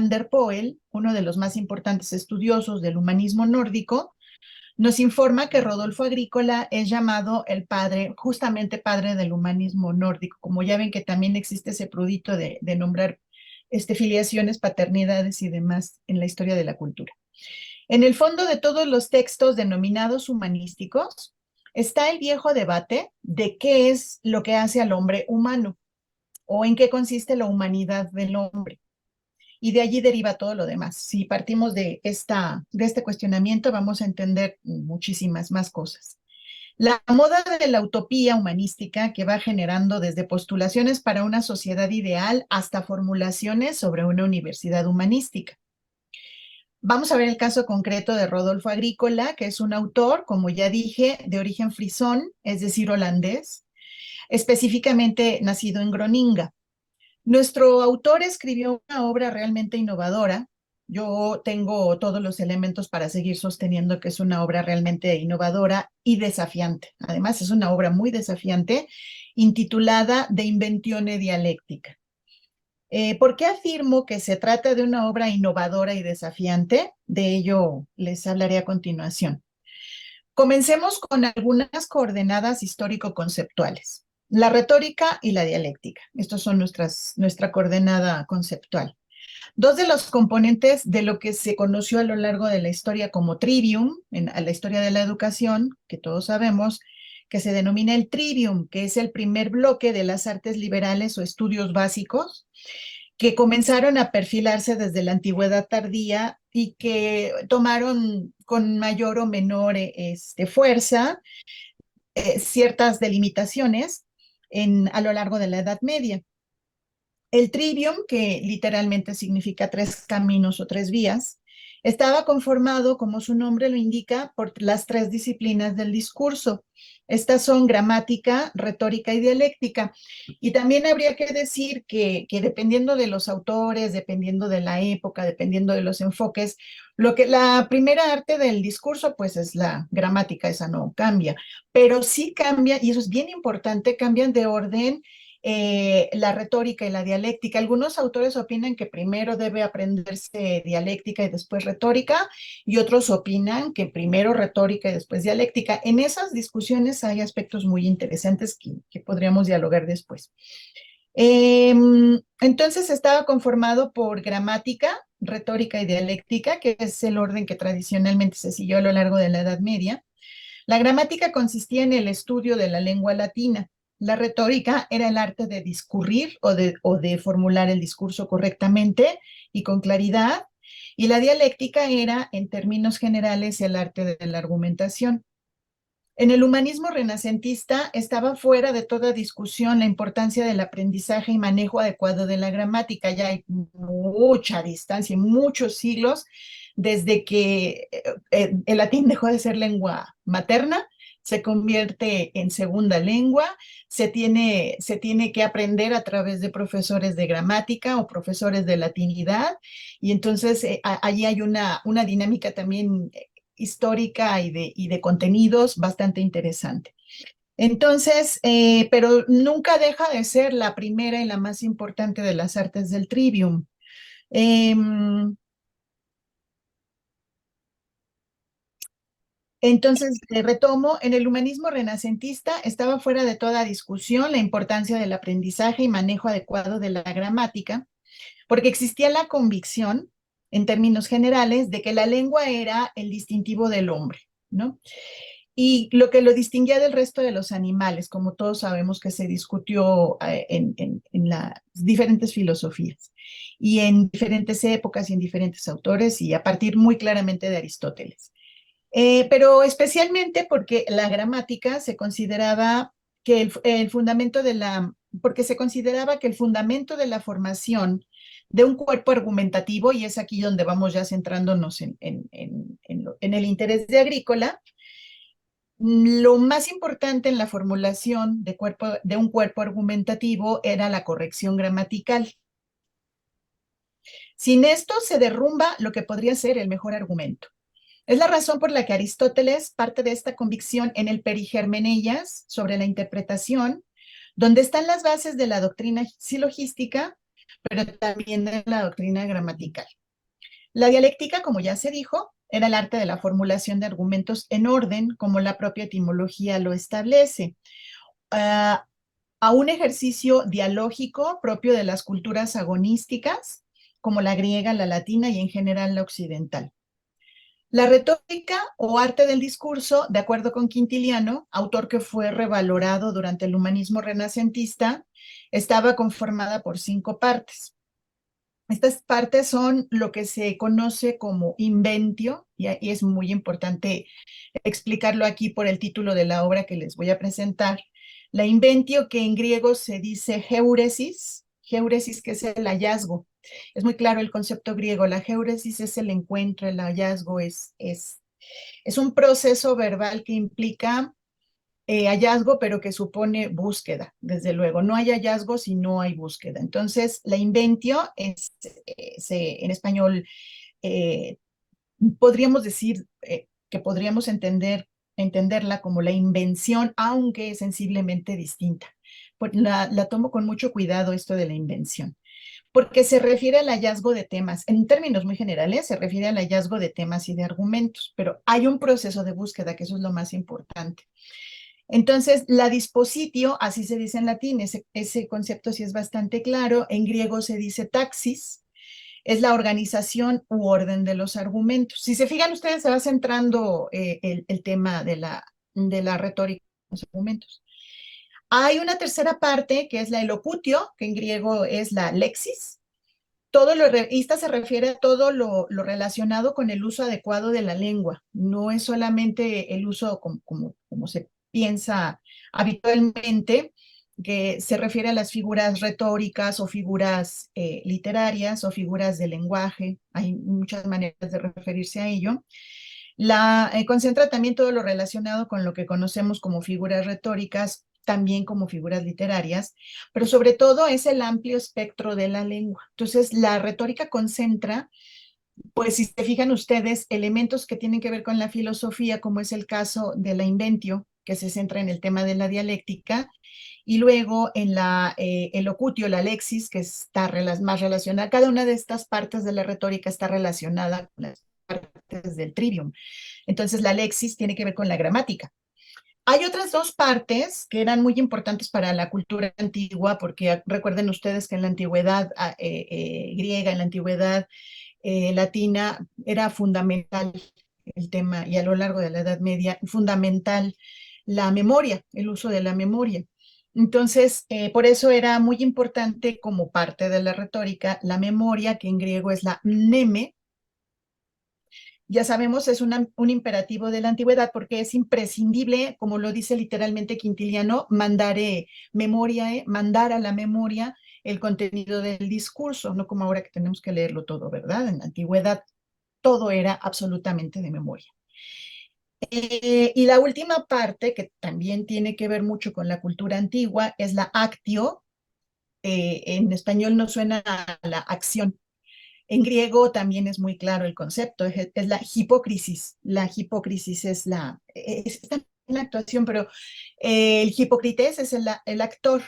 der Poel, uno de los más importantes estudiosos del humanismo nórdico, nos informa que Rodolfo Agrícola es llamado el padre, justamente padre del humanismo nórdico. Como ya ven que también existe ese prurito de nombrar filiaciones, paternidades y demás en la historia de la cultura. En el fondo de todos los textos denominados humanísticos, está el viejo debate de qué es lo que hace al hombre humano o en qué consiste la humanidad del hombre. Y de allí deriva todo lo demás. Si partimos de este cuestionamiento, vamos a entender muchísimas más cosas. La moda de la utopía humanística que va generando desde postulaciones para una sociedad ideal hasta formulaciones sobre una universidad humanística. Vamos a ver el caso concreto de Rodolfo Agrícola, que es un autor, como ya dije, de origen frisón, es decir, holandés, específicamente nacido en Groninga. Nuestro autor escribió una obra realmente innovadora. Yo tengo todos los elementos para seguir sosteniendo que es una obra realmente innovadora y desafiante. Además, es una obra muy desafiante, intitulada De Inventione Dialectica. ¿Por qué afirmo que se trata de una obra innovadora y desafiante? De ello les hablaré a continuación. Comencemos con algunas coordenadas histórico-conceptuales. La retórica y la dialéctica. Estos son nuestra coordenada conceptual. Dos de los componentes de lo que se conoció a lo largo de la historia como trivium, a la historia de la educación, que todos sabemos, que se denomina el trivium, que es el primer bloque de las artes liberales o estudios básicos, que comenzaron a perfilarse desde la antigüedad tardía y que tomaron con mayor o menor fuerza ciertas delimitaciones a lo largo de la Edad Media. El trivium, que literalmente significa tres caminos o tres vías, estaba conformado, como su nombre lo indica, por las tres disciplinas del discurso. Estas son gramática, retórica y dialéctica. Y también habría que decir que dependiendo de los autores, dependiendo de la época, dependiendo de los enfoques, la primera arte del discurso, pues es la gramática, esa no cambia, pero sí cambia, y eso es bien importante, cambian de orden la retórica y la dialéctica. Algunos autores opinan que primero debe aprenderse dialéctica y después retórica, y otros opinan que primero retórica y después dialéctica. En esas discusiones hay aspectos muy interesantes que podríamos dialogar después. Entonces estaba conformado por gramática, retórica y dialéctica, que es el orden que tradicionalmente se siguió a lo largo de la Edad Media. La gramática consistía en el estudio de la lengua latina. La retórica era el arte de discurrir o de formular el discurso correctamente y con claridad. Y la dialéctica era, en términos generales, el arte de la argumentación. En el humanismo renacentista estaba fuera de toda discusión la importancia del aprendizaje y manejo adecuado de la gramática. Ya hay mucha distancia, muchos siglos desde que el latín dejó de ser lengua materna, se convierte en segunda lengua, se tiene que aprender a través de profesores de gramática o profesores de latinidad, y entonces allí hay una dinámica también histórica y de contenidos bastante interesante. Entonces, pero nunca deja de ser la primera y la más importante de las artes del trivium. Entonces, retomo, en el humanismo renacentista estaba fuera de toda discusión la importancia del aprendizaje y manejo adecuado de la gramática, porque existía la convicción, en términos generales, de que la lengua era el distintivo del hombre, ¿no? Y lo que lo distinguía del resto de los animales, como todos sabemos que se discutió en las diferentes filosofías y en diferentes épocas y en diferentes autores, y a partir muy claramente de Aristóteles. Pero especialmente porque la gramática se consideraba que el fundamento porque se consideraba que el fundamento de la formación de un cuerpo argumentativo, y es aquí donde vamos ya centrándonos en el interés de Agrícola, lo más importante en la formulación de un cuerpo argumentativo era la corrección gramatical. Sin esto se derrumba lo que podría ser el mejor argumento. Es la razón por la que Aristóteles parte de esta convicción en el Perigermeneias sobre la interpretación, donde están las bases de la doctrina silogística, pero también de la doctrina gramatical. La dialéctica, como ya se dijo, era el arte de la formulación de argumentos en orden, como la propia etimología lo establece, a un ejercicio dialógico propio de las culturas agonísticas, como la griega, la latina y en general la occidental. La retórica o arte del discurso, de acuerdo con Quintiliano, autor que fue revalorado durante el humanismo renacentista, estaba conformada por 5 partes. Estas partes son lo que se conoce como inventio, y es muy importante explicarlo aquí por el título de la obra que les voy a presentar. La inventio, que en griego se dice géuresis, géuresis que es el hallazgo. Es muy claro el concepto griego, la géuresis es el encuentro, el hallazgo es un proceso verbal que implica hallazgo, pero que supone búsqueda, desde luego. No hay hallazgo si no hay búsqueda. Entonces, la inventio es, en español, eh, podríamos decir que podríamos entenderla como la invención, aunque es sensiblemente distinta. La tomo con mucho cuidado esto de la invención, porque se refiere al hallazgo de temas. En términos muy generales, se refiere al hallazgo de temas y de argumentos, pero hay un proceso de búsqueda, que eso es lo más importante. Entonces, la dispositio, así se dice en latín, ese concepto sí es bastante claro. En griego se dice taxis, es la organización u orden de los argumentos. Si se fijan ustedes, se va centrando el tema de la retórica de los argumentos. Hay una tercera parte que es la elocutio, que en griego es la lexis. Esta se refiere a todo lo relacionado con el uso adecuado de la lengua. No es solamente el uso como se piensa habitualmente, que se refiere a las figuras retóricas o figuras literarias o figuras de lenguaje. Hay muchas maneras de referirse a ello. Concentra también todo lo relacionado con lo que conocemos como figuras retóricas, también como figuras literarias, pero sobre todo es el amplio espectro de la lengua. Entonces, la retórica concentra, pues si se fijan ustedes, elementos que tienen que ver con la filosofía, como es el caso de la inventio, que se centra en el tema de la dialéctica, y luego en la elocutio, la lexis, que está más relacionada. Cada una de estas partes de la retórica está relacionada con las partes del trivium. Entonces, la lexis tiene que ver con la gramática. Hay otras 2 partes que eran muy importantes para la cultura antigua, porque recuerden ustedes que en la antigüedad griega, en la antigüedad latina, era fundamental el tema, y a lo largo de la Edad Media, fundamental la memoria, el uso de la memoria. Entonces, por eso era muy importante como parte de la retórica la memoria, que en griego es la mneme. Ya sabemos, es un imperativo de la antigüedad porque es imprescindible, como lo dice literalmente Quintiliano, mandar a la memoria el contenido del discurso, no como ahora que tenemos que leerlo todo, ¿verdad? En la antigüedad todo era absolutamente de memoria. Y la última parte, que también tiene que ver mucho con la cultura antigua, es la actio. En español no suena a la acción. En griego también es muy claro el concepto, es la hipócrisis. La hipócrisis es también la actuación, pero el hipócrites es el actor.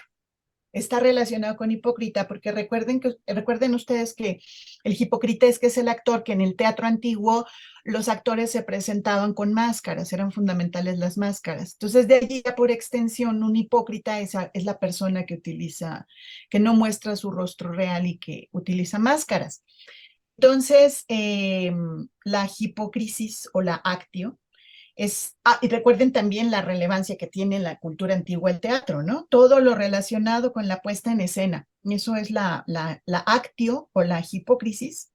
Está relacionado con hipócrita, porque recuerden ustedes que el hipócrites, que es el actor, que en el teatro antiguo los actores se presentaban con máscaras, eran fundamentales las máscaras. Entonces, de allí ya por extensión, un hipócrita es la persona que no muestra su rostro real y que utiliza máscaras. Entonces, la hipócrisis o la actio y recuerden también la relevancia que tiene en la cultura antigua el teatro, ¿no? Todo lo relacionado con la puesta en escena. Eso es la actio o la hipócrisis.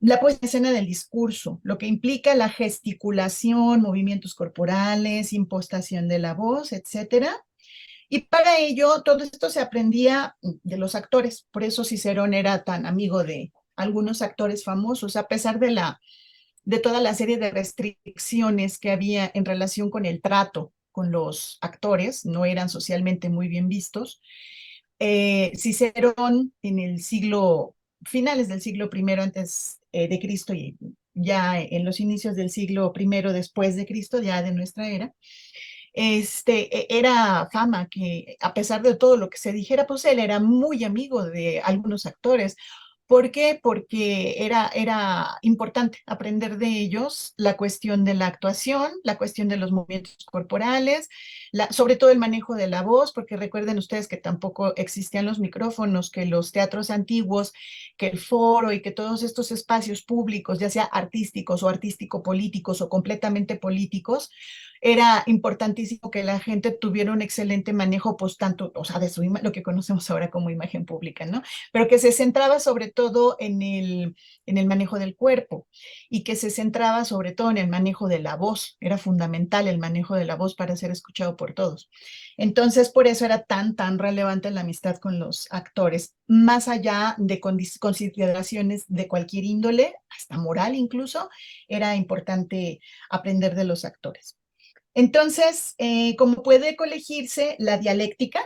La puesta en escena del discurso, lo que implica la gesticulación, movimientos corporales, impostación de la voz, etcétera. Y para ello, todo esto se aprendía de los actores. Por eso Cicerón era tan amigo de algunos actores famosos, a pesar de toda la serie de restricciones que había en relación con el trato con los actores, no eran socialmente muy bien vistos. Cicerón en finales del siglo I antes de Cristo y ya en los inicios del siglo I después de Cristo, ya de nuestra era, era fama que a pesar de todo lo que se dijera, pues él era muy amigo de algunos actores. ¿Por qué? Porque era importante aprender de ellos la cuestión de la actuación, la cuestión de los movimientos corporales, sobre todo el manejo de la voz, porque recuerden ustedes que tampoco existían los micrófonos, que los teatros antiguos, que el foro y que todos estos espacios públicos, ya sea artísticos o artístico-políticos o completamente políticos, era importantísimo que la gente tuviera un excelente manejo, pues tanto, o sea, de lo que conocemos ahora como imagen pública, ¿no? Pero que se centraba sobre todo en el manejo del cuerpo y que se centraba sobre todo en el manejo de la voz. Era fundamental el manejo de la voz para ser escuchado por todos. Entonces, por eso era tan relevante la amistad con los actores, más allá de consideraciones de cualquier índole, hasta moral incluso, era importante aprender de los actores. Entonces, como puede colegirse la dialéctica,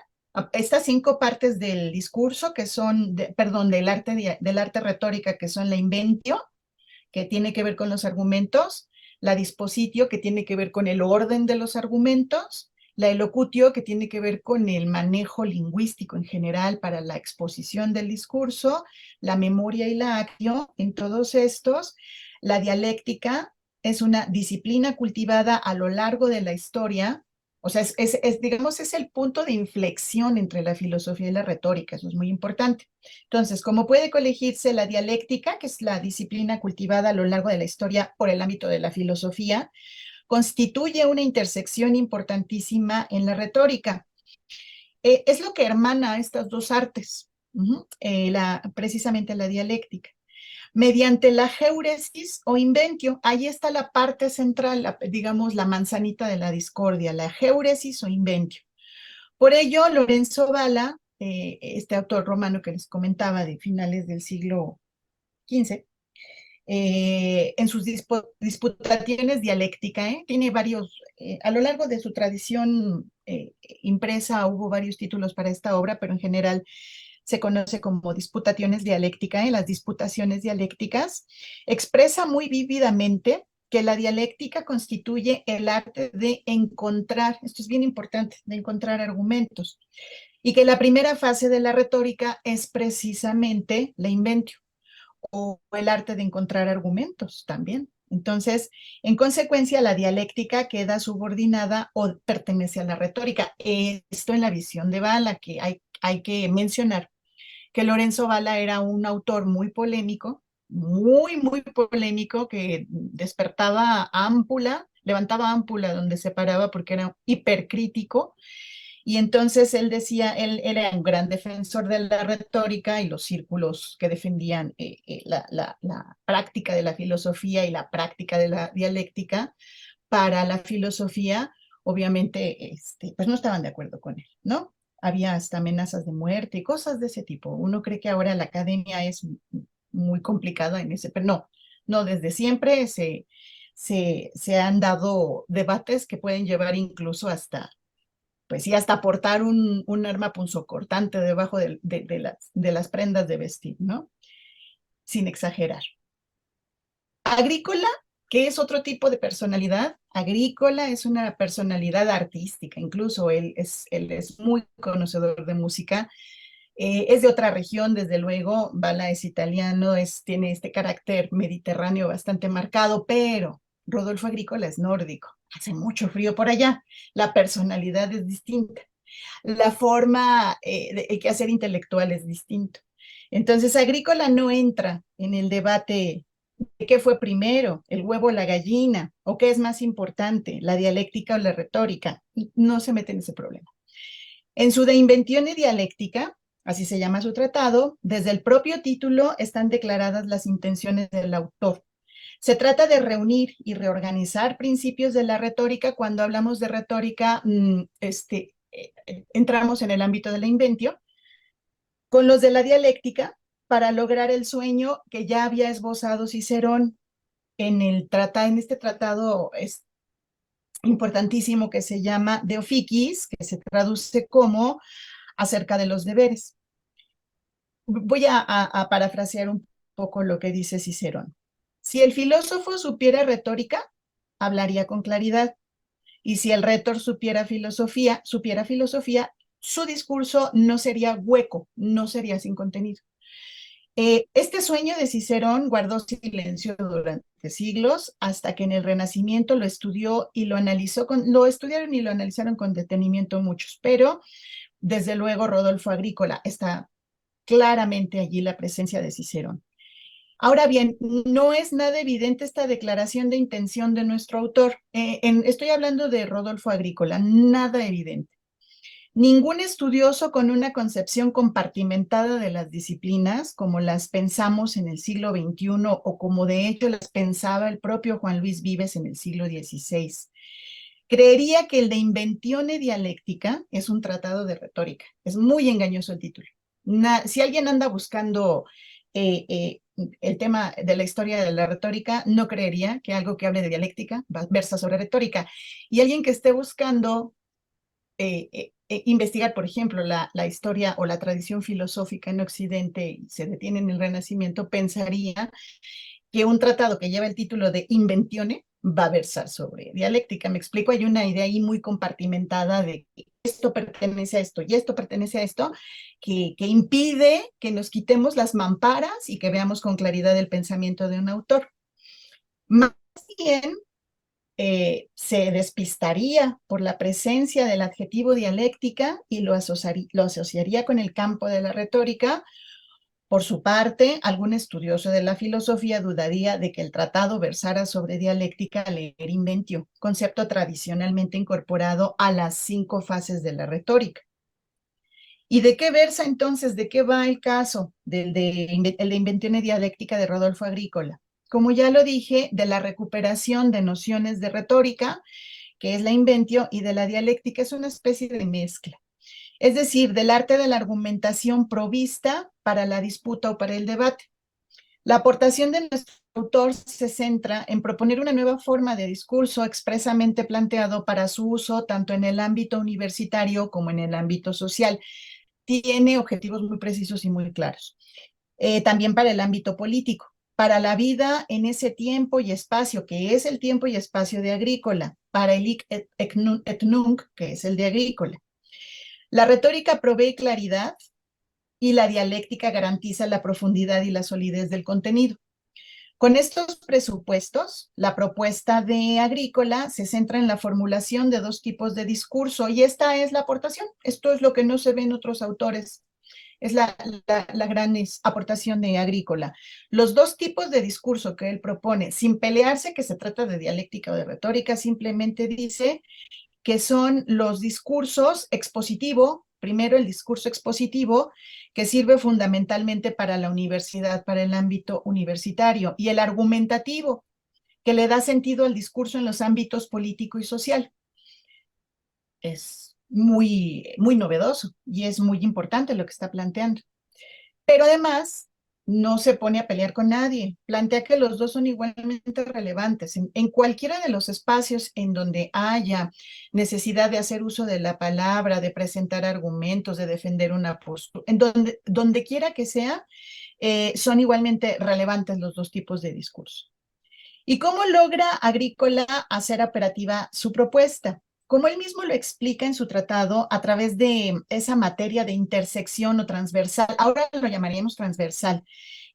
estas 5 partes del discurso que son, perdón, del arte retórica, que son la inventio, que tiene que ver con los argumentos, la dispositio, que tiene que ver con el orden de los argumentos, la elocutio, que tiene que ver con el manejo lingüístico en general para la exposición del discurso, la memoria y la actio, en todos estos, la dialéctica es una disciplina cultivada a lo largo de la historia, o sea, digamos, es el punto de inflexión entre la filosofía y la retórica, eso es muy importante. Entonces, como puede colegirse la dialéctica, que es la disciplina cultivada a lo largo de la historia por el ámbito de la filosofía, constituye una intersección importantísima en la retórica. Es lo que hermana estas dos artes, precisamente la dialéctica. Mediante la géuresis o inventio, ahí está la parte central, digamos, la manzanita de la discordia, la géuresis o inventio. Por ello, Lorenzo Valla, este autor romano que les comentaba de finales del siglo XV, en sus disputaciones dialéctica, tiene varios, a lo largo de su tradición impresa hubo varios títulos para esta obra, pero en general se conoce como disputaciones dialéctica, las disputaciones dialécticas, expresa muy vívidamente que la dialéctica constituye el arte de encontrar, esto es bien importante, de encontrar argumentos, y que la primera fase de la retórica es precisamente la inventio, o el arte de encontrar argumentos también. Entonces, en consecuencia, la dialéctica queda subordinada o pertenece a la retórica. Esto en la visión de Valla, que hay que mencionar que Lorenzo Valla era un autor muy polémico, muy polémico, que despertaba ámpula, levantaba ámpula donde se paraba porque era hipercrítico. Y entonces él decía, él era un gran defensor de la retórica y los círculos que defendían la práctica de la filosofía y la práctica de la dialéctica para la filosofía, obviamente, pues no estaban de acuerdo con él, ¿no? Había hasta amenazas de muerte y cosas de ese tipo. Uno cree que ahora la academia es muy complicada en ese, pero no, desde siempre se han dado debates que pueden llevar incluso hasta, pues sí, hasta portar un arma punzocortante debajo de las prendas de vestir, ¿no? Sin exagerar. Agrícola, que es otro tipo de personalidad. Agrícola es una personalidad artística, incluso él es muy conocedor de música. Es de otra región, desde luego. Valla es italiano, tiene este carácter mediterráneo bastante marcado, pero Rodolfo Agrícola es nórdico. Hace mucho frío por allá. La personalidad es distinta. La forma de quehacer intelectual es distinto. Entonces, Agrícola no entra en el debate de qué fue primero, el huevo o la gallina, o qué es más importante, la dialéctica o la retórica. No se mete en ese problema. En su De Inventione Dialéctica, así se llama su tratado, desde el propio título están declaradas las intenciones del autor. Se trata de reunir y reorganizar principios de la retórica. Cuando hablamos de retórica, entramos en el ámbito de la inventio, con los de la dialéctica, para lograr el sueño que ya había esbozado Cicerón en este tratado es importantísimo que se llama De Officiis, que se traduce como acerca de los deberes. Voy a parafrasear un poco lo que dice Cicerón. Si el filósofo supiera retórica, hablaría con claridad. Y si el retor supiera filosofía, su discurso no sería hueco, no sería sin contenido. Este sueño de Cicerón guardó silencio durante siglos hasta que en el Renacimiento lo estudió y lo analizó, lo estudiaron y lo analizaron con detenimiento muchos, pero desde luego Rodolfo Agrícola está claramente allí la presencia de Cicerón. Ahora bien, no es nada evidente esta declaración de intención de nuestro autor. Estoy hablando de Rodolfo Agrícola, nada evidente. Ningún estudioso con una concepción compartimentada de las disciplinas, como las pensamos en el siglo XXI o como de hecho las pensaba el propio Juan Luis Vives en el siglo XVI, creería que el de Inventione Dialectica es un tratado de retórica. Es muy engañoso el título. Si alguien anda buscando el tema de la historia de la retórica, no creería que algo que hable de dialéctica versa sobre retórica. Y alguien que esté buscando investigar, por ejemplo, la historia o la tradición filosófica en Occidente y se detiene en el Renacimiento, pensaría que un tratado que lleva el título de Inventione va a versar sobre dialéctica. Me explico, hay una idea ahí muy compartimentada de que esto pertenece a esto y esto pertenece a esto, que impide que nos quitemos las mamparas y que veamos con claridad el pensamiento de un autor. Más bien, se despistaría por la presencia del adjetivo dialéctica y lo asociaría con el campo de la retórica. Por su parte, algún estudioso de la filosofía dudaría de que el tratado versara sobre dialéctica al leer Inventio, concepto tradicionalmente incorporado a las 5 fases de la retórica. ¿Y de qué versa entonces, de qué va el caso el de Inventione Dialéctica de Rodolfo Agrícola? Como ya lo dije, de la recuperación de nociones de retórica, que es la Inventio, y de la dialéctica es una especie de mezcla. Es decir, del arte de la argumentación provista para la disputa o para el debate. La aportación de nuestro autor se centra en proponer una nueva forma de discurso expresamente planteado para su uso tanto en el ámbito universitario como en el ámbito social. Tiene objetivos muy precisos y muy claros. También para el ámbito político, para la vida en ese tiempo y espacio, que es el tiempo y espacio de Agrícola, para el hic et nunc, que es el de Agrícola. La retórica provee claridad y la dialéctica garantiza la profundidad y la solidez del contenido. Con estos presupuestos, la propuesta de Agrícola se centra en la formulación de 2 tipos de discurso y esta es la aportación. Esto es lo que no se ve en otros autores. Es la gran aportación de Agrícola. Los 2 tipos de discurso que él propone, sin pelearse que se trata de dialéctica o de retórica, simplemente dice que son los discursos expositivo, primero el discurso expositivo, que sirve fundamentalmente para la universidad, para el ámbito universitario, y el argumentativo, que le da sentido al discurso en los ámbitos político y social. Es muy novedoso y es muy importante lo que está planteando. Pero además, no se pone a pelear con nadie. Plantea que los 2 son igualmente relevantes. En cualquiera de los espacios en donde haya necesidad de hacer uso de la palabra, de presentar argumentos, de defender una postura, en donde quiera que sea, son igualmente relevantes los 2 tipos de discurso. ¿Y cómo logra Agrícola hacer operativa su propuesta? Como él mismo lo explica en su tratado, a través de esa materia de intersección o transversal, ahora lo llamaríamos transversal,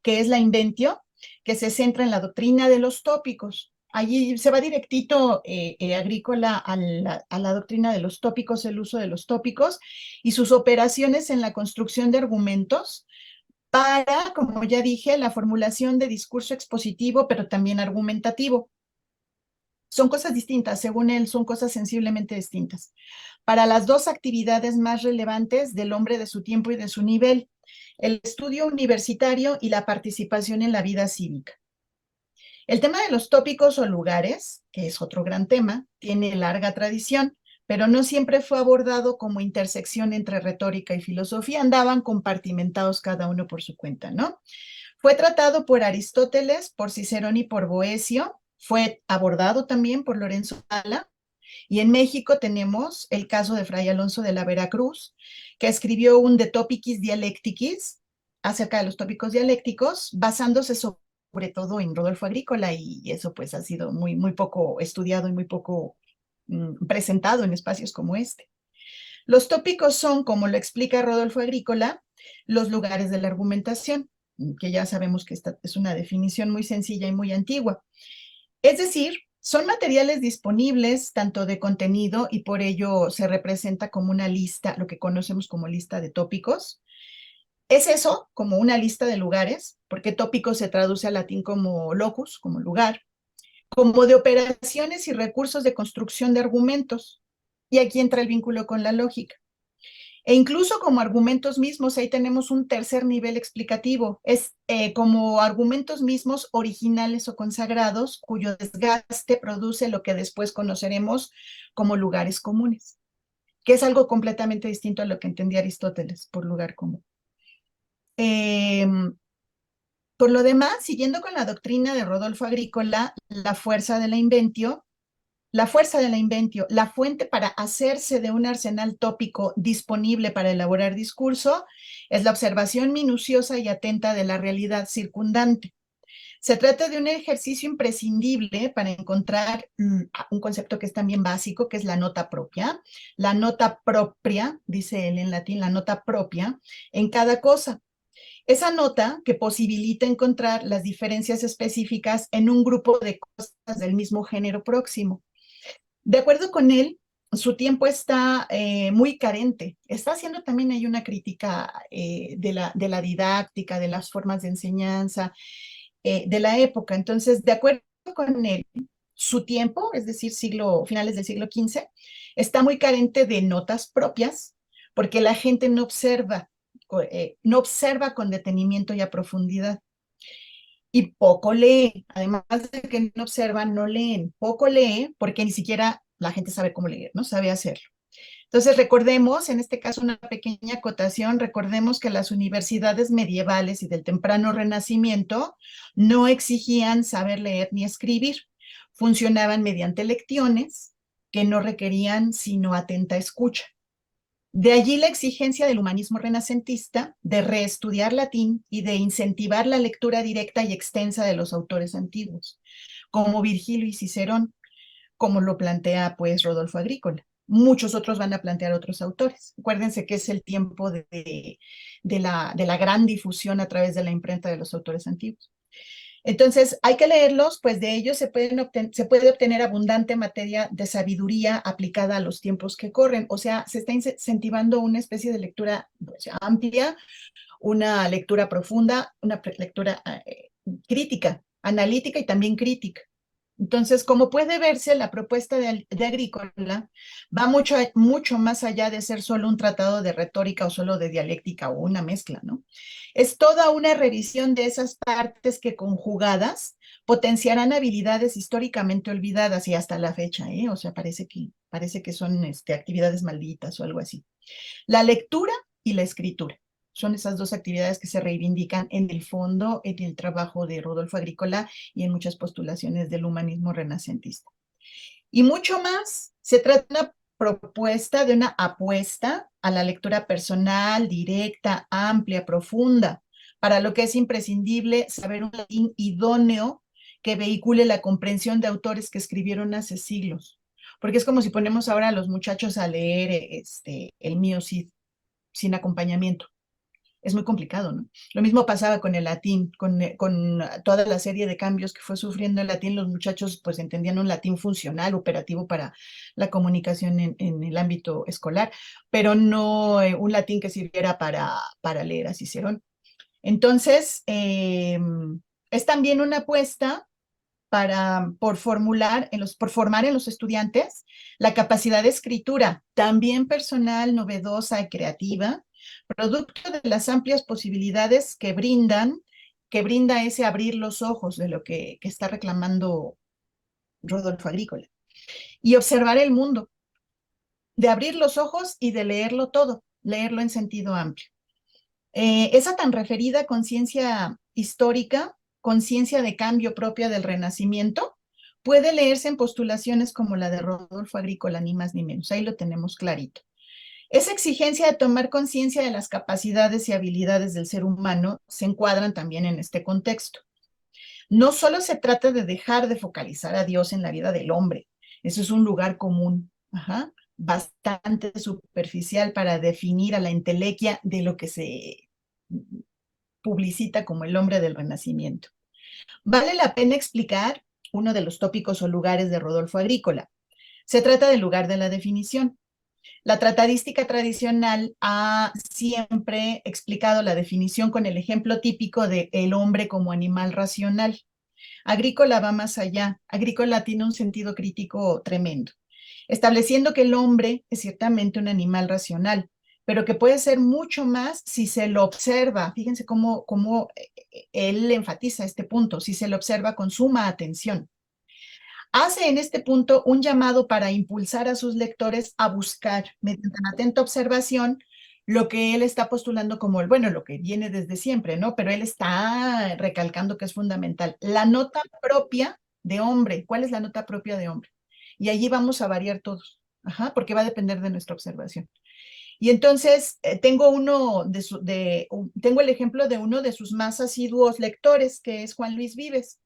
que es la Inventio, que se centra en la doctrina de los tópicos. Allí se va directito Agrícola a la doctrina de los tópicos, el uso de los tópicos y sus operaciones en la construcción de argumentos para, como ya dije, la formulación de discurso expositivo, pero también argumentativo. Son cosas distintas, según él, son cosas sensiblemente distintas. Para las 2 actividades más relevantes del hombre de su tiempo y de su nivel, el estudio universitario y la participación en la vida cívica. El tema de los tópicos o lugares, que es otro gran tema, tiene larga tradición, pero no siempre fue abordado como intersección entre retórica y filosofía, andaban compartimentados cada uno por su cuenta, ¿no? Fue tratado por Aristóteles, por Cicerón y por Boecio, fue abordado también por Lorenzo Sala, y en México tenemos el caso de Fray Alonso de la Veracruz, que escribió un De Topicis Dialecticis acerca de los tópicos dialécticos, basándose sobre todo en Rodolfo Agrícola, y eso pues ha sido muy poco estudiado y muy poco presentado en espacios como este. Los tópicos son, como lo explica Rodolfo Agrícola, los lugares de la argumentación. que ya sabemos que esta es una definición muy sencilla y muy antigua. Es decir, son materiales disponibles tanto de contenido y por ello se representa como una lista, lo que conocemos como lista de tópicos. Es eso, como una lista de lugares, porque tópico se traduce al latín como locus, como lugar, como de operaciones y recursos de construcción de argumentos. Y aquí entra el vínculo con la lógica. E incluso como argumentos mismos, ahí tenemos un tercer nivel explicativo, es como argumentos mismos originales o consagrados, cuyo desgaste produce lo que después conoceremos como lugares comunes, que es algo completamente distinto a lo que entendía Aristóteles por lugar común. Por lo demás, siguiendo con la doctrina de Rodolfo Agrícola, la fuerza de la inventio, la fuente para hacerse de un arsenal tópico disponible para elaborar discurso, es la observación minuciosa y atenta de la realidad circundante. Se trata de un ejercicio imprescindible para encontrar un concepto que es también básico, que es la nota propia. La nota propia, dice él en latín, la nota propia en cada cosa. Esa nota que posibilita encontrar las diferencias específicas en un grupo de cosas del mismo género próximo. De acuerdo con él, su tiempo está muy carente. Está haciendo también ahí una crítica de la didáctica, de las formas de enseñanza de la época. Entonces, de acuerdo con él, su tiempo, es decir, finales del siglo XV, está muy carente de notas propias, porque la gente no observa con detenimiento y a profundidad. Y poco lee, además de que no observan, no leen, poco lee porque ni siquiera la gente sabe cómo leer, no sabe hacerlo. Entonces recordemos, en este caso una pequeña acotación, recordemos que las universidades medievales y del temprano Renacimiento no exigían saber leer ni escribir, funcionaban mediante lecciones que no requerían sino atenta escucha. De allí la exigencia del humanismo renacentista de reestudiar latín y de incentivar la lectura directa y extensa de los autores antiguos, como Virgilio y Cicerón, como lo plantea pues Rodolfo Agrícola. Muchos otros van a plantear otros autores. Acuérdense que es el tiempo de la gran difusión a través de la imprenta de los autores antiguos. Entonces, hay que leerlos, pues de ellos se puede obtener abundante materia de sabiduría aplicada a los tiempos que corren. O sea, se está incentivando una especie de lectura pues, amplia, una lectura profunda, una lectura crítica, analítica y también crítica. Entonces, como puede verse, la propuesta de Agrícola va mucho más allá de ser solo un tratado de retórica o solo de dialéctica o una mezcla, ¿no? Es toda una revisión de esas partes que conjugadas potenciarán habilidades históricamente olvidadas y hasta la fecha, ¿eh? O sea, parece que son actividades malditas o algo así. La lectura y la escritura. Son esas dos actividades que se reivindican en el fondo, en el trabajo de Rodolfo Agrícola y en muchas postulaciones del humanismo renacentista. Y mucho más, se trata de una propuesta, de una apuesta a la lectura personal, directa, amplia, profunda, para lo que es imprescindible saber un latín idóneo que vehicule la comprensión de autores que escribieron hace siglos. Porque es como si ponemos ahora a los muchachos a leer el mío Cid sin acompañamiento. Es muy complicado, ¿no? Lo mismo pasaba con el latín, con toda la serie de cambios que fue sufriendo el latín. Los muchachos pues entendían un latín funcional, operativo para la comunicación en el ámbito escolar, pero no un latín que sirviera para leer a Cicerón. Entonces, es también una apuesta por formar en los estudiantes la capacidad de escritura, también personal, novedosa y creativa, producto de las amplias posibilidades que brinda ese abrir los ojos de lo que está reclamando Rodolfo Agrícola. Y observar el mundo, de abrir los ojos y de leerlo todo, leerlo en sentido amplio. Esa tan referida conciencia histórica, conciencia de cambio propia del Renacimiento, puede leerse en postulaciones como la de Rodolfo Agrícola, ni más ni menos. Ahí lo tenemos clarito. Esa exigencia de tomar conciencia de las capacidades y habilidades del ser humano se encuadran también en este contexto. No solo se trata de dejar de focalizar a Dios en la vida del hombre, eso es un lugar común, bastante superficial para definir a la entelequia de lo que se publicita como el hombre del Renacimiento. Vale la pena explicar uno de los tópicos o lugares de Rodolfo Agrícola. Se trata del lugar de la definición. La tratadística tradicional ha siempre explicado la definición con el ejemplo típico de el hombre como animal racional. Agrícola va más allá. Agrícola tiene un sentido crítico tremendo, estableciendo que el hombre es ciertamente un animal racional, pero que puede ser mucho más si se lo observa. Fíjense cómo él enfatiza este punto, si se lo observa con suma atención. Hace en este punto un llamado para impulsar a sus lectores a buscar, mediante una atenta observación, lo que él está postulando como bueno, lo que viene desde siempre, ¿no? Pero él está recalcando que es fundamental. La nota propia de hombre. ¿Cuál es la nota propia de hombre? Y allí vamos a variar todos, ajá, porque va a depender de nuestra observación. Y entonces tengo tengo el ejemplo de uno de sus más asiduos lectores, que es Juan Luis Vives,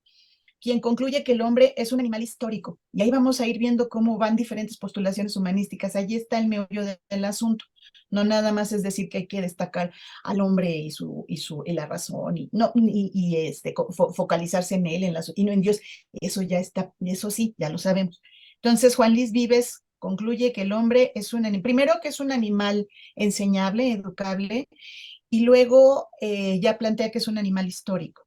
quien concluye que el hombre es un animal histórico. Y ahí vamos a ir viendo cómo van diferentes postulaciones humanísticas. Allí está el meollo del asunto. No nada más es decir que hay que destacar al hombre y la razón, y, no, focalizarse en él, y no en Dios. Eso ya está, eso sí, ya lo sabemos. Entonces, Juan Luis Vives concluye que el hombre es primero que es un animal enseñable, educable, y luego ya plantea que es un animal histórico.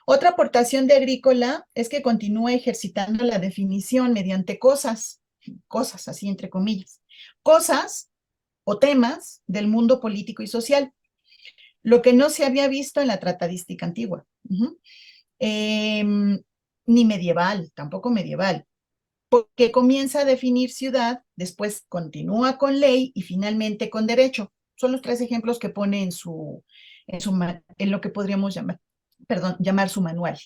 Otra aportación de Agrícola es que continúa ejercitando la definición mediante cosas así entre comillas, cosas o temas del mundo político y social, lo que no se había visto en la tratadística antigua, ni medieval, tampoco medieval, porque comienza a definir ciudad, después continúa con ley y finalmente con derecho. Son los tres ejemplos que pone en lo que podríamos llamar su manual.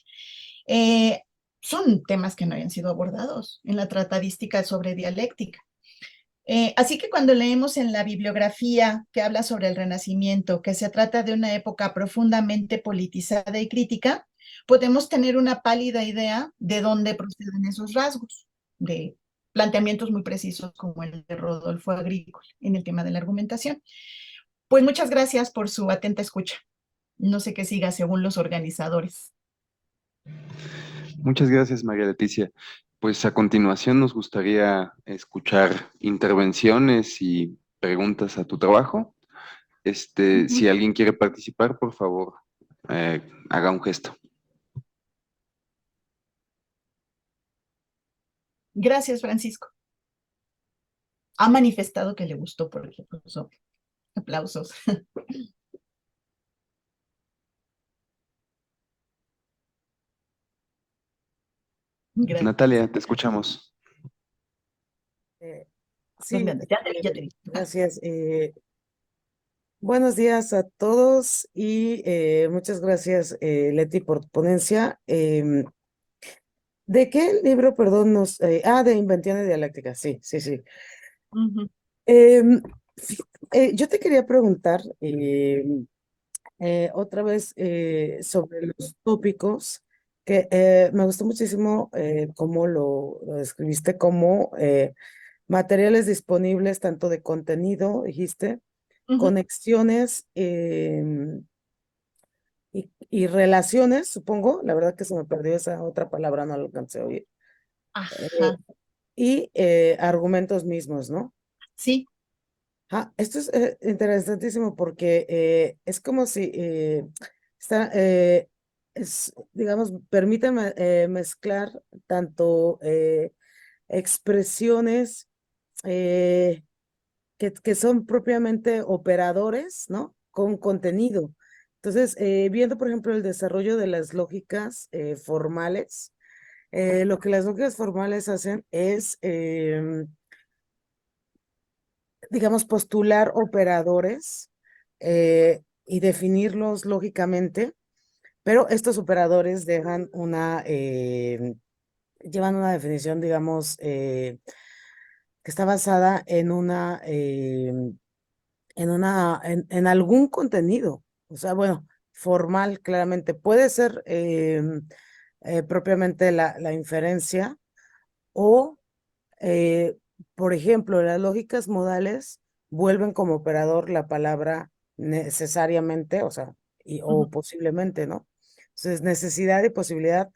Son temas que no habían sido abordados en la tratadística sobre dialéctica. Así que cuando leemos en la bibliografía que habla sobre el Renacimiento, que se trata de una época profundamente politizada y crítica, podemos tener una pálida idea de dónde proceden esos rasgos, de planteamientos muy precisos como el de Rodolfo Agrícola en el tema de la argumentación. Pues muchas gracias por su atenta escucha. No sé qué siga según los organizadores. Muchas gracias, María Leticia. Pues a continuación nos gustaría escuchar intervenciones y preguntas a tu trabajo. Si alguien quiere participar, por favor, haga un gesto. Gracias, Francisco. Ha manifestado que le gustó, por ejemplo. Aplausos. Gracias. Natalia, te escuchamos. Sí, ya te vi. Gracias. Buenos días a todos y muchas gracias, Leti, por tu ponencia. ¿De qué libro, perdón, de Invenciones Dialécticas, sí. Yo te quería preguntar otra vez sobre los tópicos, que me gustó muchísimo cómo lo describiste como materiales disponibles tanto de contenido, dijiste, conexiones y relaciones, supongo. La verdad que se me perdió esa otra palabra, no lo alcancé a oír. Y argumentos mismos, ¿no? Sí. Esto es interesantísimo porque es como si digamos, permítame mezclar tanto expresiones que son propiamente operadores, ¿no? Con contenido. Entonces, viendo, por ejemplo, el desarrollo de las lógicas formales, lo que las lógicas formales hacen es, digamos, postular operadores y definirlos lógicamente, pero estos operadores llevan una definición, digamos, que está basada en algún contenido, o sea, bueno, formal, claramente. Puede ser propiamente la inferencia o, por ejemplo, las lógicas modales vuelven como operador la palabra necesariamente, o sea, o posiblemente, ¿no? Entonces, necesidad y posibilidad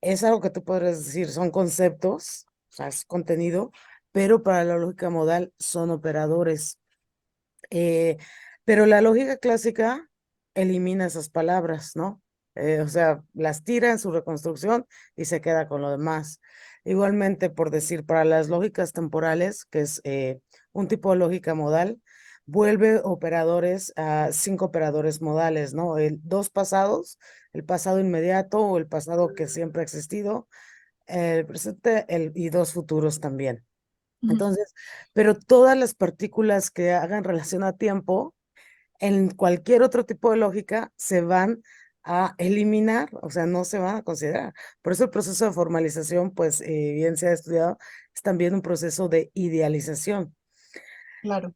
es algo que tú podrías decir, son conceptos, o sea, es contenido, pero para la lógica modal son operadores. Eh, pero la lógica clásica elimina esas palabras, ¿no? O sea, las tira en su reconstrucción y se queda con lo demás. Igualmente, por decir, para las lógicas temporales, que es un tipo de lógica modal, vuelve operadores a 5 operadores modales, ¿no? Dos pasados, el pasado inmediato o el pasado que siempre ha existido, el presente y dos futuros también. Entonces, pero todas las partículas que hagan relación a tiempo, en cualquier otro tipo de lógica, se van a eliminar, o sea, no se van a considerar. Por eso el proceso de formalización, pues bien se ha estudiado, es también un proceso de idealización. Claro.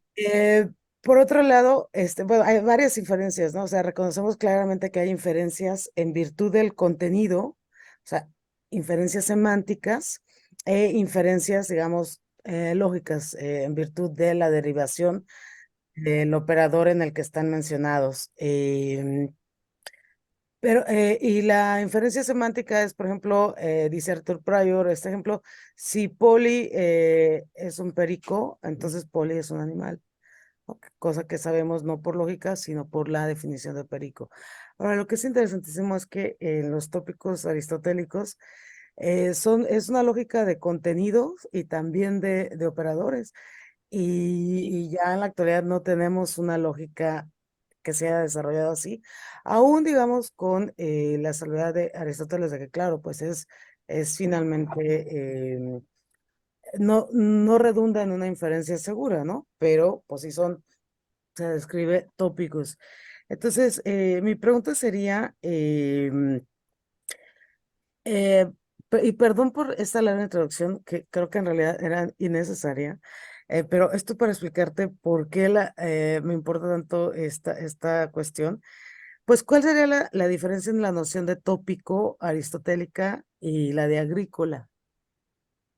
Por otro lado, bueno, hay varias inferencias, ¿no? O sea, reconocemos claramente que hay inferencias en virtud del contenido, o sea, inferencias semánticas e inferencias, digamos, lógicas, en virtud de la derivación del operador en el que están mencionados. Y la inferencia semántica es, por ejemplo, dice Arthur Pryor, este ejemplo, si Poli es un perico, entonces Poli es un animal, ¿no? Cosa que sabemos no por lógica, sino por la definición de perico. Ahora, lo que es interesantísimo es que en los tópicos aristotélicos es una lógica de contenidos y también de operadores. Y ya en la actualidad no tenemos una lógica que se haya desarrollado así, aún digamos con la salvedad de Aristóteles de que claro, pues es finalmente, no redunda en una inferencia segura, ¿no? Pero pues sí se describe tópicos. Entonces, mi pregunta sería, eh, y perdón por esta larga introducción, que creo que en realidad era innecesaria, pero esto para explicarte por qué me importa tanto esta cuestión. Pues, ¿cuál sería la diferencia en la noción de tópico aristotélica y la de agrícola?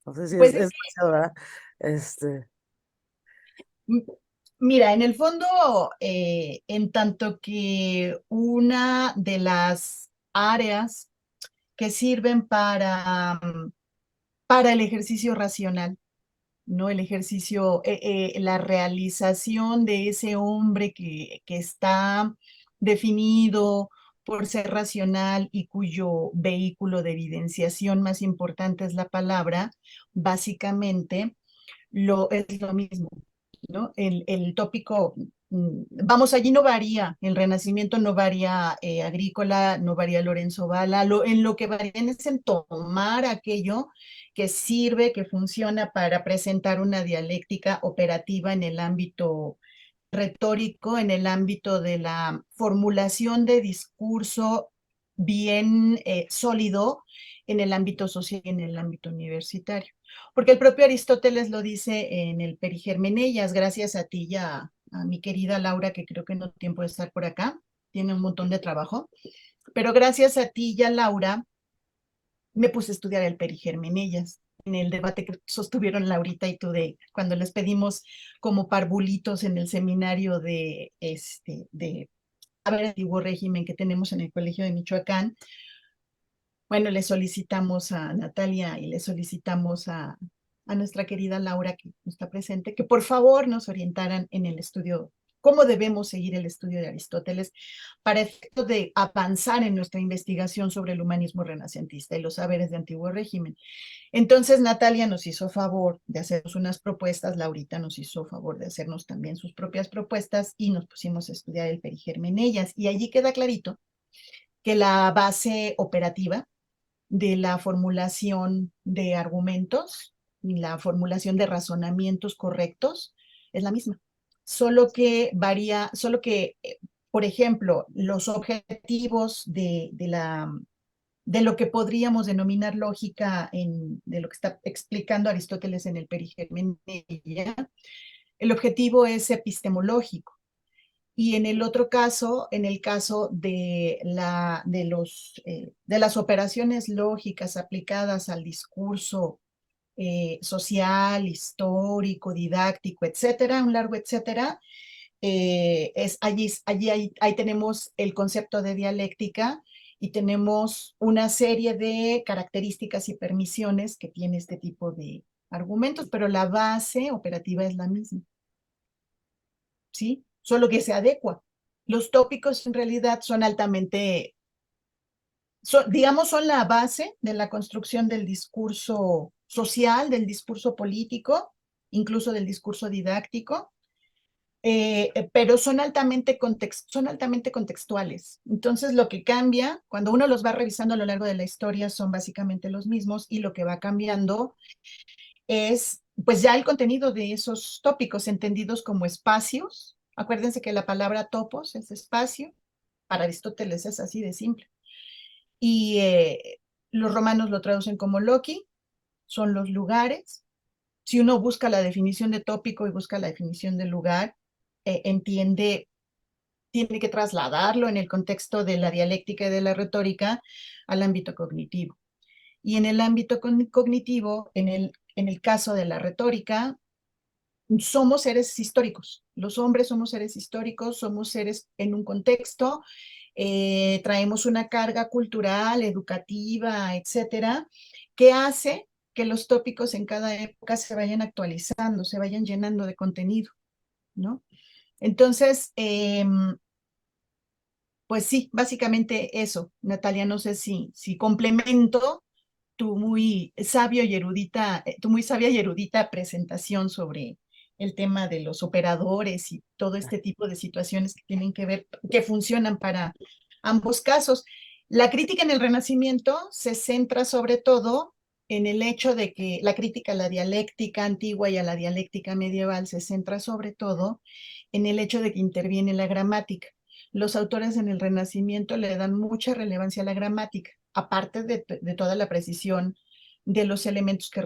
No sé si Pues es demasiado, ¿verdad? Este, M- Mira, en el fondo, en tanto que una de las áreas que sirven para el ejercicio racional, ¿no? El ejercicio, la realización de ese hombre que está definido por ser racional y cuyo vehículo de evidenciación más importante es la palabra, básicamente es lo mismo, ¿no? El tópico, vamos, allí no varía, el Renacimiento no varía, Agrícola, no varía Lorenzo Valla, en lo que varían es en tomar aquello que sirve, que funciona para presentar una dialéctica operativa en el ámbito retórico, en el ámbito de la formulación de discurso bien sólido en el ámbito social y en el ámbito universitario. Porque el propio Aristóteles lo dice en el Perigermeneias, gracias a ti y a mi querida Laura, que creo que no tiene tiempo de estar por acá, tiene un montón de trabajo, pero gracias a ti y a Laura me puse a estudiar el Perigermeneias en el debate que sostuvieron Laurita y tú de cuando les pedimos como parvulitos en el seminario de antiguo régimen que tenemos en el Colegio de Michoacán. Bueno, le solicitamos a Natalia y le solicitamos a nuestra querida Laura, que no está presente, que por favor nos orientaran en el estudio, cómo debemos seguir el estudio de Aristóteles para efecto de avanzar en nuestra investigación sobre el humanismo renacentista y los saberes de antiguo régimen. Entonces, Natalia nos hizo favor de hacernos unas propuestas, Laurita nos hizo favor de hacernos también sus propias propuestas y nos pusimos a estudiar el Perigermeneias. Y allí queda clarito que la base operativa de la formulación de argumentos y la formulación de razonamientos correctos es la misma. Solo que varía, por ejemplo, los objetivos de lo que podríamos denominar lógica de lo que está explicando Aristóteles en el Perigermeneia, el objetivo es epistemológico. Y en el otro caso, en el caso de las operaciones lógicas aplicadas al discurso social, histórico, didáctico, etcétera, un largo etcétera, ahí tenemos el concepto de dialéctica y tenemos una serie de características y permisiones que tiene este tipo de argumentos, pero la base operativa es la misma, ¿sí? Solo que se adecua. Los tópicos en realidad son altamente, digamos, son la base de la construcción del discurso social, del discurso político, incluso del discurso didáctico, pero son altamente contextuales. Entonces, lo que cambia, cuando uno los va revisando a lo largo de la historia, son básicamente los mismos, y lo que va cambiando es, pues, ya el contenido de esos tópicos entendidos como espacios. Acuérdense que la palabra topos es espacio, para Aristóteles es así de simple. Y los romanos lo traducen como loci, son los lugares. Si uno busca la definición de tópico y busca la definición de lugar, tiene que trasladarlo en el contexto de la dialéctica y de la retórica al ámbito cognitivo. Y en el ámbito cognitivo, en el caso de la retórica, somos seres históricos. Los hombres somos seres históricos, somos seres en un contexto, traemos una carga cultural, educativa, etcétera, que hace que los tópicos en cada época se vayan actualizando, se vayan llenando de contenido, ¿no? Entonces, pues sí, básicamente eso, Natalia. No sé si complemento tu muy sabia y erudita presentación sobre el tema de los operadores y todo este tipo de situaciones que tienen que ver, que funcionan para ambos casos. La crítica en el Renacimiento se centra sobre todo en el hecho de que la crítica a la dialéctica antigua y a la dialéctica medieval se centra sobre todo en el hecho de que interviene la gramática. Los autores en el Renacimiento le dan mucha relevancia a la gramática, aparte de toda la precisión de los elementos que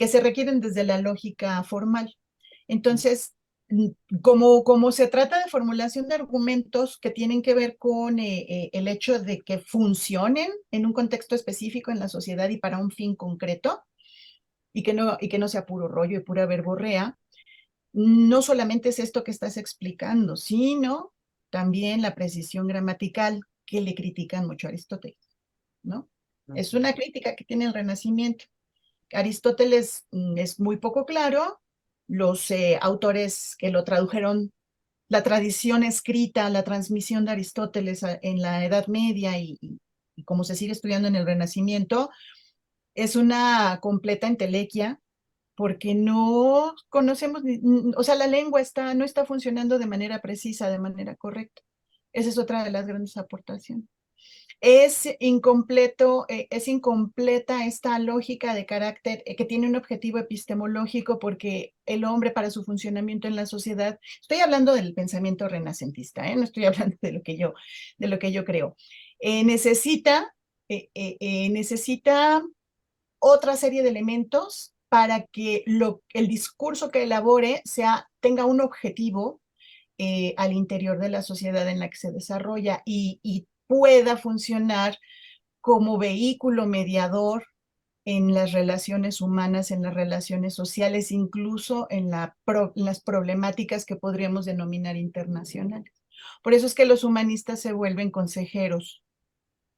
se requieren desde la lógica formal. Entonces, como se trata de formulación de argumentos que tienen que ver con el hecho de que funcionen en un contexto específico en la sociedad y para un fin concreto, y que no sea puro rollo y pura verborrea, no solamente es esto que estás explicando, sino también la precisión gramatical que le critican mucho a Aristóteles, ¿no? Es una crítica que tiene el Renacimiento. Aristóteles es muy poco claro. Los autores que lo tradujeron, la tradición escrita, la transmisión de Aristóteles en la Edad Media y como se sigue estudiando en el Renacimiento, es una completa entelequia, porque no conocemos, o sea, la lengua no está funcionando de manera precisa, de manera correcta. Esa es otra de las grandes aportaciones. Es incompleta esta lógica de carácter que tiene un objetivo epistemológico, porque el hombre, para su funcionamiento en la sociedad, estoy hablando del pensamiento renacentista, no estoy hablando de lo que yo creo, necesita otra serie de elementos para que el discurso que elabore tenga un objetivo al interior de la sociedad en la que se desarrolla y pueda funcionar como vehículo mediador en las relaciones humanas, en las relaciones sociales, incluso en las problemáticas que podríamos denominar internacionales. Por eso es que los humanistas se vuelven consejeros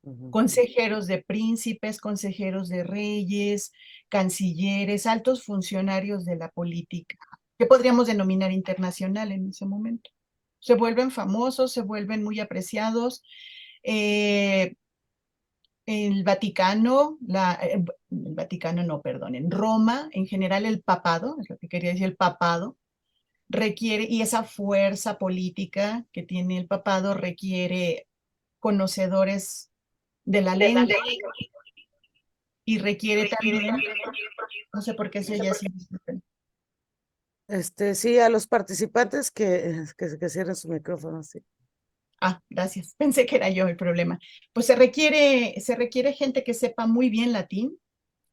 de príncipes, consejeros de reyes, cancilleres, altos funcionarios de la política, que podríamos denominar internacional en ese momento. Se vuelven famosos, se vuelven muy apreciados. El Vaticano, en Roma, en general el papado, es lo que quería decir, el papado, requiere, y esa fuerza política que tiene el papado requiere conocedores de la lengua, y requiere también, no sé por qué se oye así. Sí, a los participantes que cierren su micrófono, sí. Gracias. Pensé que era yo el problema. Pues se requiere gente que sepa muy bien latín.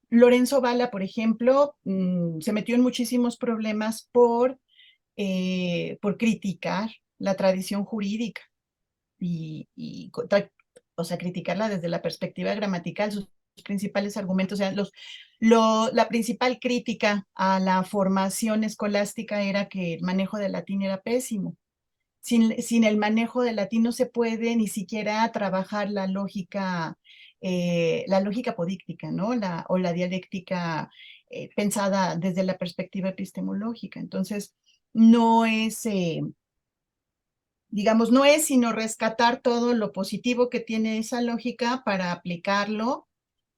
Lorenzo Valla, por ejemplo, se metió en muchísimos problemas por criticar la tradición jurídica o sea, criticarla desde la perspectiva gramatical. Sus principales argumentos, o sea, la principal crítica a la formación escolástica era que el manejo del latín era pésimo. Sin el manejo del latín no se puede ni siquiera trabajar la lógica apodíctica, ¿no? O la dialéctica pensada desde la perspectiva epistemológica. Entonces, no es, digamos, no es sino rescatar todo lo positivo que tiene esa lógica para aplicarlo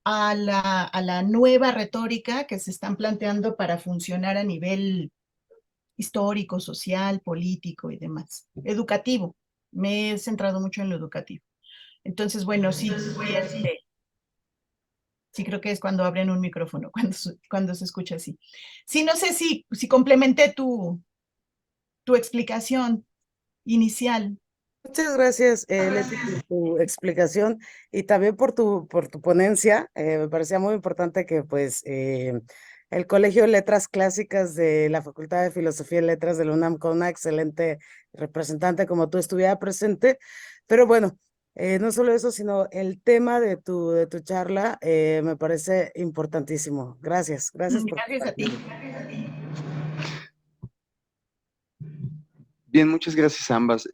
a la nueva retórica que se están planteando para funcionar a nivel histórico, social, político y demás. Educativo. Me he centrado mucho en lo educativo. Entonces, bueno, sí, sí creo que es cuando abren un micrófono, cuando se escucha así. Sí, no sé si complementé tu explicación inicial. Muchas gracias, Leti, por tu explicación y también por tu ponencia. Me parecía muy importante que pues el Colegio de Letras Clásicas de la Facultad de Filosofía y Letras de la UNAM, con una excelente representante como tú, estuviera presente. Pero bueno, no solo eso, sino el tema de tu charla me parece importantísimo. Gracias, gracias por Gracias a ti. Bien, muchas gracias a ambas.